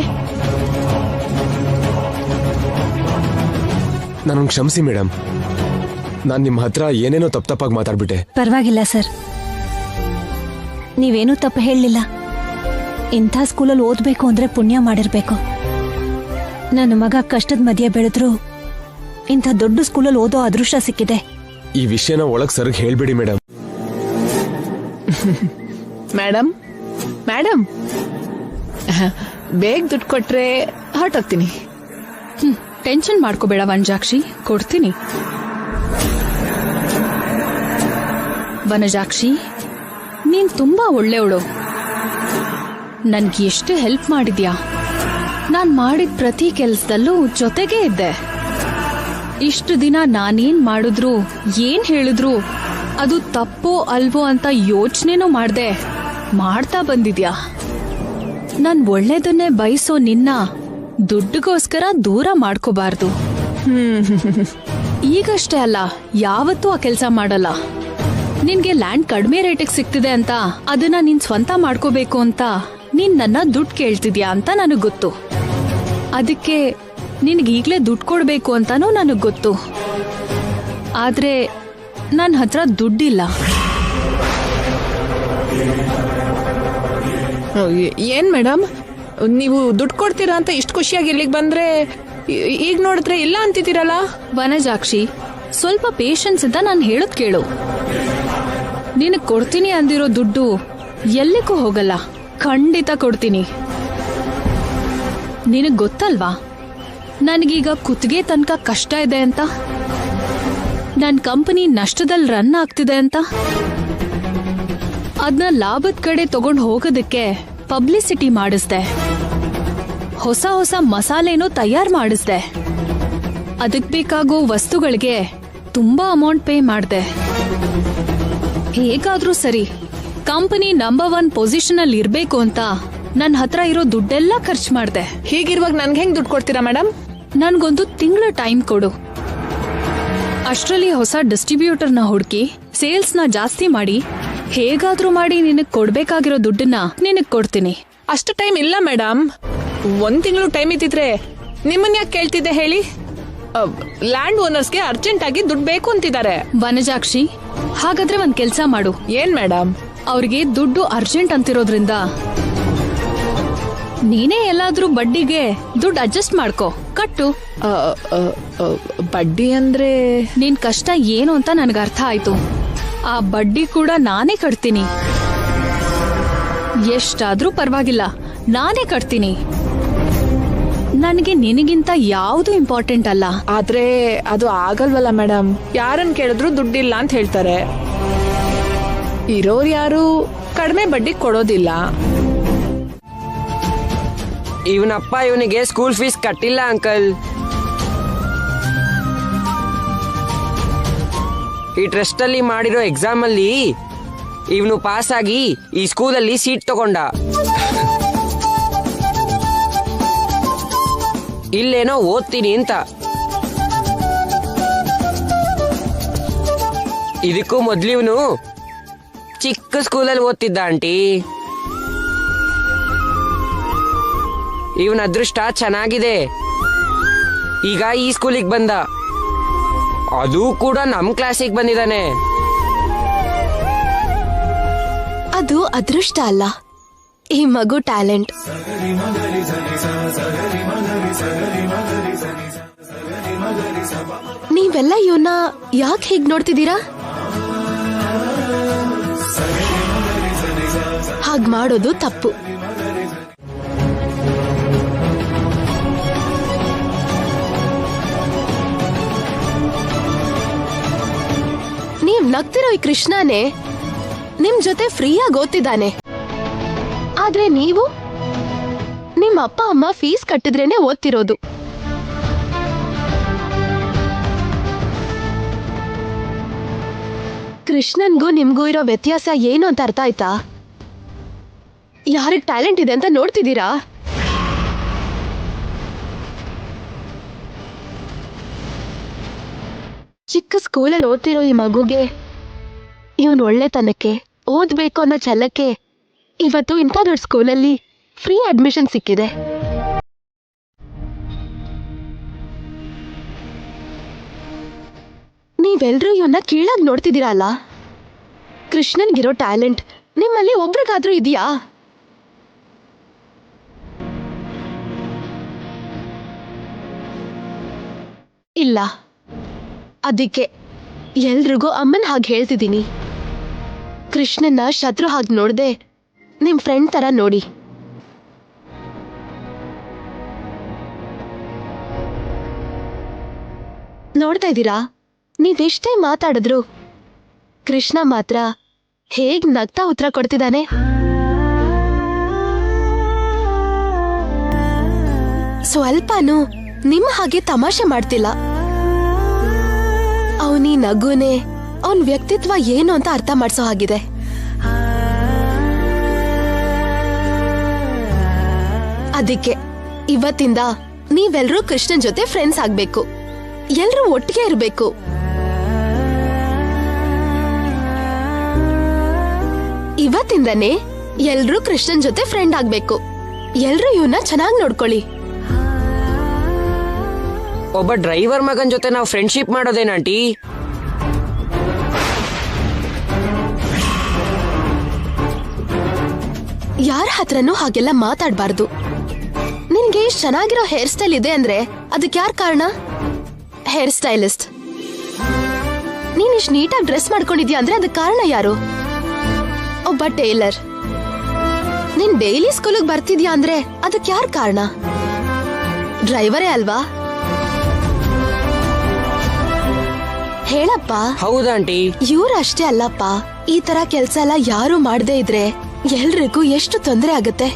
ನನ್ನ ಕ್ಷಮಿಸಿ ಮೇಡಮ್, ನಾನು ನಿಮ್ಮ ಹತ್ರ ಏನೇನೋ ತಪ್ಪಾಗಿ ಮಾತಾಡ್ಬಿಟ್ಟೆ. ಪರವಾಗಿಲ್ಲ ಸರ್, ನೀವೇನೂ ತಪ್ಪು ಹೇಳಲಿಲ್ಲ. ಇಂಥ ಸ್ಕೂಲಲ್ಲಿ ಓದಬೇಕು ಅಂದ್ರೆ ಪುಣ್ಯ ಮಾಡಿರ್ಬೇಕು. ನನ್ನ ಮಗ ಕಷ್ಟದ ಮಧ್ಯೆ ಬೆಳೆದ್ರು ಇಂಥ ದೊಡ್ಡ ಸ್ಕೂಲಲ್ಲಿ ಓದೋ ಅದೃಷ್ಟ ಸಿಕ್ಕಿದೆ. ಈ ವಿಷಯನ ಒಳಗ್ ಸರ್ಗ್ ಹೇಳ್ಬೇಡಿ ಮೇಡಮ್. ಮೇಡಮ್ ಬೇಗ ದುಡ್ಡು ಕೊಟ್ರೆ ಹೊರಟೋಗ್ತೀನಿ. ಟೆನ್ಷನ್ ಮಾಡ್ಕೋಬೇಡ ವನಜಾಕ್ಷಿ, ಕೊಡ್ತೀನಿ. ವನಜಾಕ್ಷಿ, ನೀನ್ ತುಂಬಾ ಒಳ್ಳೆಯವಳು. ನನ್ಗೆ ಎಷ್ಟು ಹೆಲ್ಪ್ ಮಾಡಿದ್ಯಾ. ನಾನ್ ಮಾಡಿದ ಪ್ರತಿ ಕೆಲ್ಸದಲ್ಲೂ ಜೊತೆಗೇ ಇದ್ದೆ. ಇಷ್ಟು ದಿನ ನಾನೇನ್ ಮಾಡಿದ್ರು, ಏನ್ ಹೇಳಿದ್ರು ಅದು ತಪ್ಪೋ ಅಲ್ವೋ ಅಂತ ಯೋಚನೆನೂ ಮಾಡ್ದೆ ಮಾಡ್ತಾ ಬಂದಿದ್ಯಾ. ನನ್ ಒಳ್ಳೇದನ್ನೇ ಬಯಸೋ ನಿನ್ನ ದುಡ್ಡಿಗೋಸ್ಕರ ದೂರ ಮಾಡ್ಕೋಬಾರ್ದು. ಈಗಷ್ಟೇ ಅಲ್ಲ, ಯಾವತ್ತೂ ಆ ಕೆಲಸ ಮಾಡಲ್ಲ. ನಿನ್ಗೆ ಲ್ಯಾಂಡ್ ಕಡಿಮೆ ರೇಟಿಗೆ ಸಿಗ್ತಿದೆ ಅಂತ ಅದನ್ನ ನೀನ್ ಸ್ವಂತ ಮಾಡ್ಕೋಬೇಕು ಅಂತ ನೀನ್ ನನ್ನ ದುಡ್ಡು ಕೇಳ್ತಿದ್ಯಾ ಅಂತ ನನಗ್ ಗೊತ್ತು. ಅದಕ್ಕೆ ನಿನ್ಗೀಗ್ಲೇ ದುಡ್ಡು ಕೊಡ್ಬೇಕು ಅಂತಾನೂ ನನಗ್ ಗೊತ್ತು. ಆದ್ರೆ ನನ್ನ ಹತ್ರ ದುಡ್ಡಿಲ್ಲ. ಏನ್ ಮೇಡಮ್, ನೀವು ದುಡ್ಡು ಕೊಡ್ತೀರಾ ಅಂತ ಇಷ್ಟು ಖುಷಿಯಾಗಿ ಇಲ್ಲಿಗೆ ಬಂದ್ರೆ ಈಗ ನೋಡಿದ್ರೆ ಇಲ್ಲ ಅಂತಿದ್ದೀರಲ್ಲ. ವನಜಾಕ್ಷಿ, ಸ್ವಲ್ಪ ಪೇಷನ್ಸ್ ಇಂದ ನಾನು ಹೇಳೋದ್ ಕೇಳು. ನಿನಗ್ ಕೊಡ್ತೀನಿ ಅಂದಿರೋ ದುಡ್ಡು ಎಲ್ಲಿಗೂ ಹೋಗಲ್ಲ, ಖಂಡಿತ ಕೊಡ್ತೀನಿ. ನಿನಗ್ ಗೊತ್ತಲ್ವಾ ನನಗೀಗ ಕುತ್ತಿಗೆ ತನಕ ಕಷ್ಟ ಇದೆ ಅಂತ, ನನ್ ಕಂಪನಿ ನಷ್ಟದಲ್ಲಿ ರನ್ ಆಗ್ತಿದೆ ಅಂತ. ಅದನ್ನ ಲಾಭದ ಕಡೆ ತಗೊಂಡು ಹೋಗೋದಕ್ಕೆ ಪಬ್ಲಿಸಿಟಿ ಮಾಡಿಸ್ದೆ. ಹೊಸ ಹೊಸ ಮಸಾಲೆನೂ ತಯಾರು ಮಾಡಿಸ್ದೆ. ಅದಕ್ ಬೇಕಾಗೋ ವಸ್ತುಗಳಿಗೆ ತುಂಬಾ ಅಮೌಂಟ್ ಪೇ ಮಾಡ್ದೆ. ಹೇಗಾದ್ರೂ ಸರಿ, ಕಂಪನಿ ನಂಬರ್ 1 ಪೊಸಿಷನ್ ಅಲ್ಲಿ ಇರ್ಬೇಕು ಅಂತ ನನ್ನ ಹತ್ರ ಇರೋ ದುಡ್ಡೆಲ್ಲ ಖರ್ಚು ಮಾಡ್ದೆ. ಹೀಗಿರುವಾಗ ನನ್ಗೆ ಹೆಂಗ್ ದುಡ್ಡು ಕೊಡ್ತೀರಾ ಮೇಡಮ್? ನನ್ಗೊಂದು ತಿಂಗಳ ಟೈಮ್ ಕೊಡು. ಅಷ್ಟ್ರಲ್ಲಿ ಹೊಸ ಡಿಸ್ಟ್ರಿಬ್ಯೂಟರ್ನ ಹುಡುಕಿ ಸೇಲ್ಸ್ ನ ಜಾಸ್ತಿ ಮಾಡಿ ಹೇಗಾದ್ರೂ ಮಾಡಿ ನಿನಗ್ ಕೊಡ್ಬೇಕಾಗಿರೋ ದುಡ್ಡನ್ನ ನಿನಗ್ ಕೊಡ್ತೀನಿ. ಅಷ್ಟು ಟೈಮ್ ಇಲ್ಲ ಮೇಡಮ್. 1 ತಿಂಗಳು ಟೈಮ್ ಇದ್ದಿದ್ರೆ ನಿಮ್ಮನ್ನ ಯಾಕೆ ಕೇಳ್ತಿದ್ದೆ ಹೇಳಿ? ಲ್ಯಾಂಡ್ ಓನರ್ಸ್ಗೆ ಅರ್ಜೆಂಟ್ ಆಗಿ ದುಡ್ಡು ಬೇಕು ಅಂತಿದ್ದಾರೆ. ವನಜಾಕ್ಷಿ, ಹಾಗಾದ್ರೆ ಒಂದ್ ಕೆಲ್ಸ ಮಾಡು. ಏನ್ ಮೇಡಮ್? ಅವ್ರಿಗೆ ದುಡ್ಡು ಅರ್ಜೆಂಟ್ ಅಂತಿರೋದ್ರಿಂದ ನೀನೇ ಎಲ್ಲಾದ್ರೂ ಬಡ್ಡಿಗೆ ದುಡ್ಡು ಅಡ್ಜಸ್ಟ್ ಮಾಡ್ಕೋ, ಕಟ್ಟು. ಬಡ್ಡಿ ಅಂದ್ರೆ? ನಿನ್ ಕಷ್ಟ ಏನು ಅಂತ ನನ್ಗೆ ಅರ್ಥ ಆಯ್ತು. ಆ ಬಡ್ಡಿ ಕೂಡ ನಾನೇ ಕಟ್ತೀನಿ. ಎಷ್ಟಾದ್ರೂ ಪರವಾಗಿಲ್ಲ, ನಾನೇ ಕಟ್ತೀನಿ. ನನಗೆ ನಿನಗಿಂತ ಯಾವುದು ಇಂಪಾರ್ಟೆಂಟ್ ಅಲ್ಲ. ಆದ್ರೆ ಅದು ಆಗಲ್ವಲ್ಲ ಮೇಡಮ್. ಯಾರನ್ನ ಕೇಳಿದ್ರು ದುಡ್ಡಿಲ್ಲ ಅಂತ ಹೇಳ್ತಾರೆ. ಇರೋರು ಯಾರು ಕಡಿಮೆ ಬಡ್ಡಿ ಕೊಡೋದಿಲ್ಲ. ಇವನಪ್ಪ ಇವನಿಗೆ ಸ್ಕೂಲ್ ಫೀಸ್ ಕಟ್ಟಿಲ್ಲ ಅಂಕಲ್. ಈ ಟ್ರಸ್ಟ್ ಅಲ್ಲಿ ಮಾಡಿರೋ ಎಕ್ಸಾಮ್ ಅಲ್ಲಿ ಇವನು ಪಾಸ್ ಆಗಿ ಈ ಸ್ಕೂಲಲ್ಲಿ ಸೀಟ್ ತಗೊಂಡ. ಇಲ್ಲೇನೋ ಓದ್ತೀನಿ ಅಂತ. ಇದಕ್ಕೂ ಮೊದ್ಲು ಇವನು ಚಿಕ್ಕ ಸ್ಕೂಲಲ್ಲಿ ಓದ್ತಿದ್ದ ಆಂಟಿ. ಇವನ ಅದೃಷ್ಟ ಚೆನ್ನಾಗಿದೆ, ಈಗ ಈ ಸ್ಕೂಲಿಗೆ ಬಂದ. ಅದು ಕೂಡ ನಮ್ ಕ್ಲಾಸಿಗೆ ಬಂದಿದ್ದಾನೆ. ಅದು ಅದೃಷ್ಟ ಅಲ್ಲ, ಈ ಮಗು ಟ್ಯಾಲೆಂಟ್. ನೀವೆಲ್ಲ ಇವನ್ನ ಯಾಕೆ ಹೀಗ್ ನೋಡ್ತಿದ್ದೀರಾ? ಹಾಗ್ ಮಾಡೋದು ತಪ್ಪು. ನೀವ್ ನಗ್ತಿರೋ ಈ ಕೃಷ್ಣನೇ ನಿಮ್ ಜೊತೆ ಫ್ರೀಯಾಗಿ ಓದ್ತಿದ್ದಾನೆ. ಆದ್ರೆ ನೀವು ನಿಮ್ಮ ಅಪ್ಪ ಅಮ್ಮ ಫೀಸ್ ಕಟ್ಟಿದ್ರೇನೆ ಓದ್ತಿರೋದು. ಕೃಷ್ಣನ್ಗೂ ನಿಮ್ಗೂ ಇರೋ ವ್ಯತ್ಯಾಸ ಏನು ಅಂತ ಅರ್ಥ ಆಯ್ತಾ? ಯಾರಿಗ್ ಟ್ಯಾಲೆಂಟ್ ಇದೆ ಅಂತ ನೋಡ್ತಿದ್ದೀರಾ? ಚಿಕ್ಕ ಸ್ಕೂಲಲ್ಲಿ ಓದ್ತಿರೋ ಈ ಮಗುಗೆ ಇವನ್ ಒಳ್ಳೆತನಕ್ಕೆ ಓದ್ಬೇಕು ಅನ್ನೋ ಛಲಕ್ಕೆ ಇವತ್ತು ಇಂಥ ದೊಡ್ಡ ಸ್ಕೂಲಲ್ಲಿ ಫ್ರೀ ಅಡ್ಮಿಷನ್ ಸಿಕ್ಕಿದೆ. ನೀವೆಲ್ರೂ ಇವನ್ನ ಕೀಳಾಗಿ ನೋಡ್ತಿದ್ದೀರಲ್ಲ. ಕೃಷ್ಣನ್ಗಿರೋ ಟ್ಯಾಲೆಂಟ್ ನಿಮ್ಮಲ್ಲಿ ಒಬ್ರಿಗಾದ್ರೂ ಇದೆಯಾ? ಇಲ್ಲ. ಅದಕ್ಕೆ ಎಲ್ರಿಗೂ ಅಮ್ಮನ್ ಹಾಗೆ ಹೇಳ್ತಿದ್ದೀನಿ. ಕೃಷ್ಣನ್ನ ಶತ್ರು ಹಾಗೆ ನೋಡ್ದೆ ನಿಮ್ ಫ್ರೆಂಡ್ ತರ ನೋಡಿ. ನೋಡ್ತಾ ಇದ್ದೀರಾ, ನೀವೆಷ್ಟೇ ಮಾತಾಡಿದ್ರು ಕೃಷ್ಣ ಮಾತ್ರ ಹೇಗ್ ನಗ್ತಾ ಉತ್ತರ ಕೊಡ್ತಿದ್ದಾನೆ. ಸ್ವಲ್ಪನೂ ನಿಮ್ಮ ಹಾಗೆ ತಮಾಷೆ ಮಾಡ್ತಿಲ್ಲ. ಅವನಿ ನಗುನೆ ಅವನ್ ವ್ಯಕ್ತಿತ್ವ ಏನು ಅಂತ ಅರ್ಥ ಮಾಡ್ಸೋ ಹಾಗಿದೆ. ಅದಕ್ಕೆ ಇವತ್ತಿಂದ ನೀವೆಲ್ರೂ ಕೃಷ್ಣನ್ ಜೊತೆ ಫ್ರೆಂಡ್ಸ್ ಆಗ್ಬೇಕು, ಎಲ್ರೂ ಒಟ್ಟಿಗೆ ಇರ್ಬೇಕು. ಇವತ್ತಿಂದನೇ ಎಲ್ರೂ ಕೃಷ್ಣನ್ ಜೊತೆ ಫ್ರೆಂಡ್ ಆಗ್ಬೇಕು. ಎಲ್ರೂ ಇವನ್ನ ಚೆನ್ನಾಗಿ ನೋಡ್ಕೊಳ್ಳಿ. ಒಬ್ಬ ಡ್ರೈವರ್ ಮಗನ್ ಜೊತೆ ನಾವು ಫ್ರೆಂಡ್ಶಿಪ್ ಮಾಡೋದೇನಾಂಟಿ? ಯಾರ ಹತ್ರನೂ ಹಾಗೆಲ್ಲ ಮಾತಾಡ್ಬಾರ್ದು. ನಿನ್ಗೆ ಇಷ್ಟು ಚೆನ್ನಾಗಿರೋ ಹೇರ್ ಸ್ಟೈಲ್ ಇದೆ ಅಂದ್ರೆ ಅದಕ್ಕೆ ಯಾರ್ ಕಾರಣ? Hair stylist. ನೀನ್ ಇಷ್ಟು ನೀಟಾಗಿ ಡ್ರೆಸ್ ಮಾಡ್ಕೊಂಡಿದ್ಯಾ ಅಂದ್ರೆ ಅದಕ್ಕೆ ಕಾರಣ ಯಾರು? ಒಬ್ಬ ಟೇಲರ್. ನೀನ್ ಡೈಲಿ ಸ್ಕೂಲಿಗೆ ಬರ್ತಿದ್ಯಾ ಅಂದ್ರೆ ಅದಕ್ಕೆ ಯಾರ್ ಕಾರಣ? ಡ್ರೈವರೇ ಅಲ್ವಾ? ಹೇಳಪ್ಪ. ಹೌದಾಂಟಿ. ಇವ್ರಷ್ಟೇ ಅಲ್ಲಪ್ಪ, ಈ ತರ ಕೆಲ್ಸ ಎಲ್ಲ ಯಾರು ಮಾಡದೇ ಇದ್ರೆ ಎಲ್ರಿಗೂ ಎಷ್ಟು ತೊಂದರೆ ಆಗುತ್ತೆ.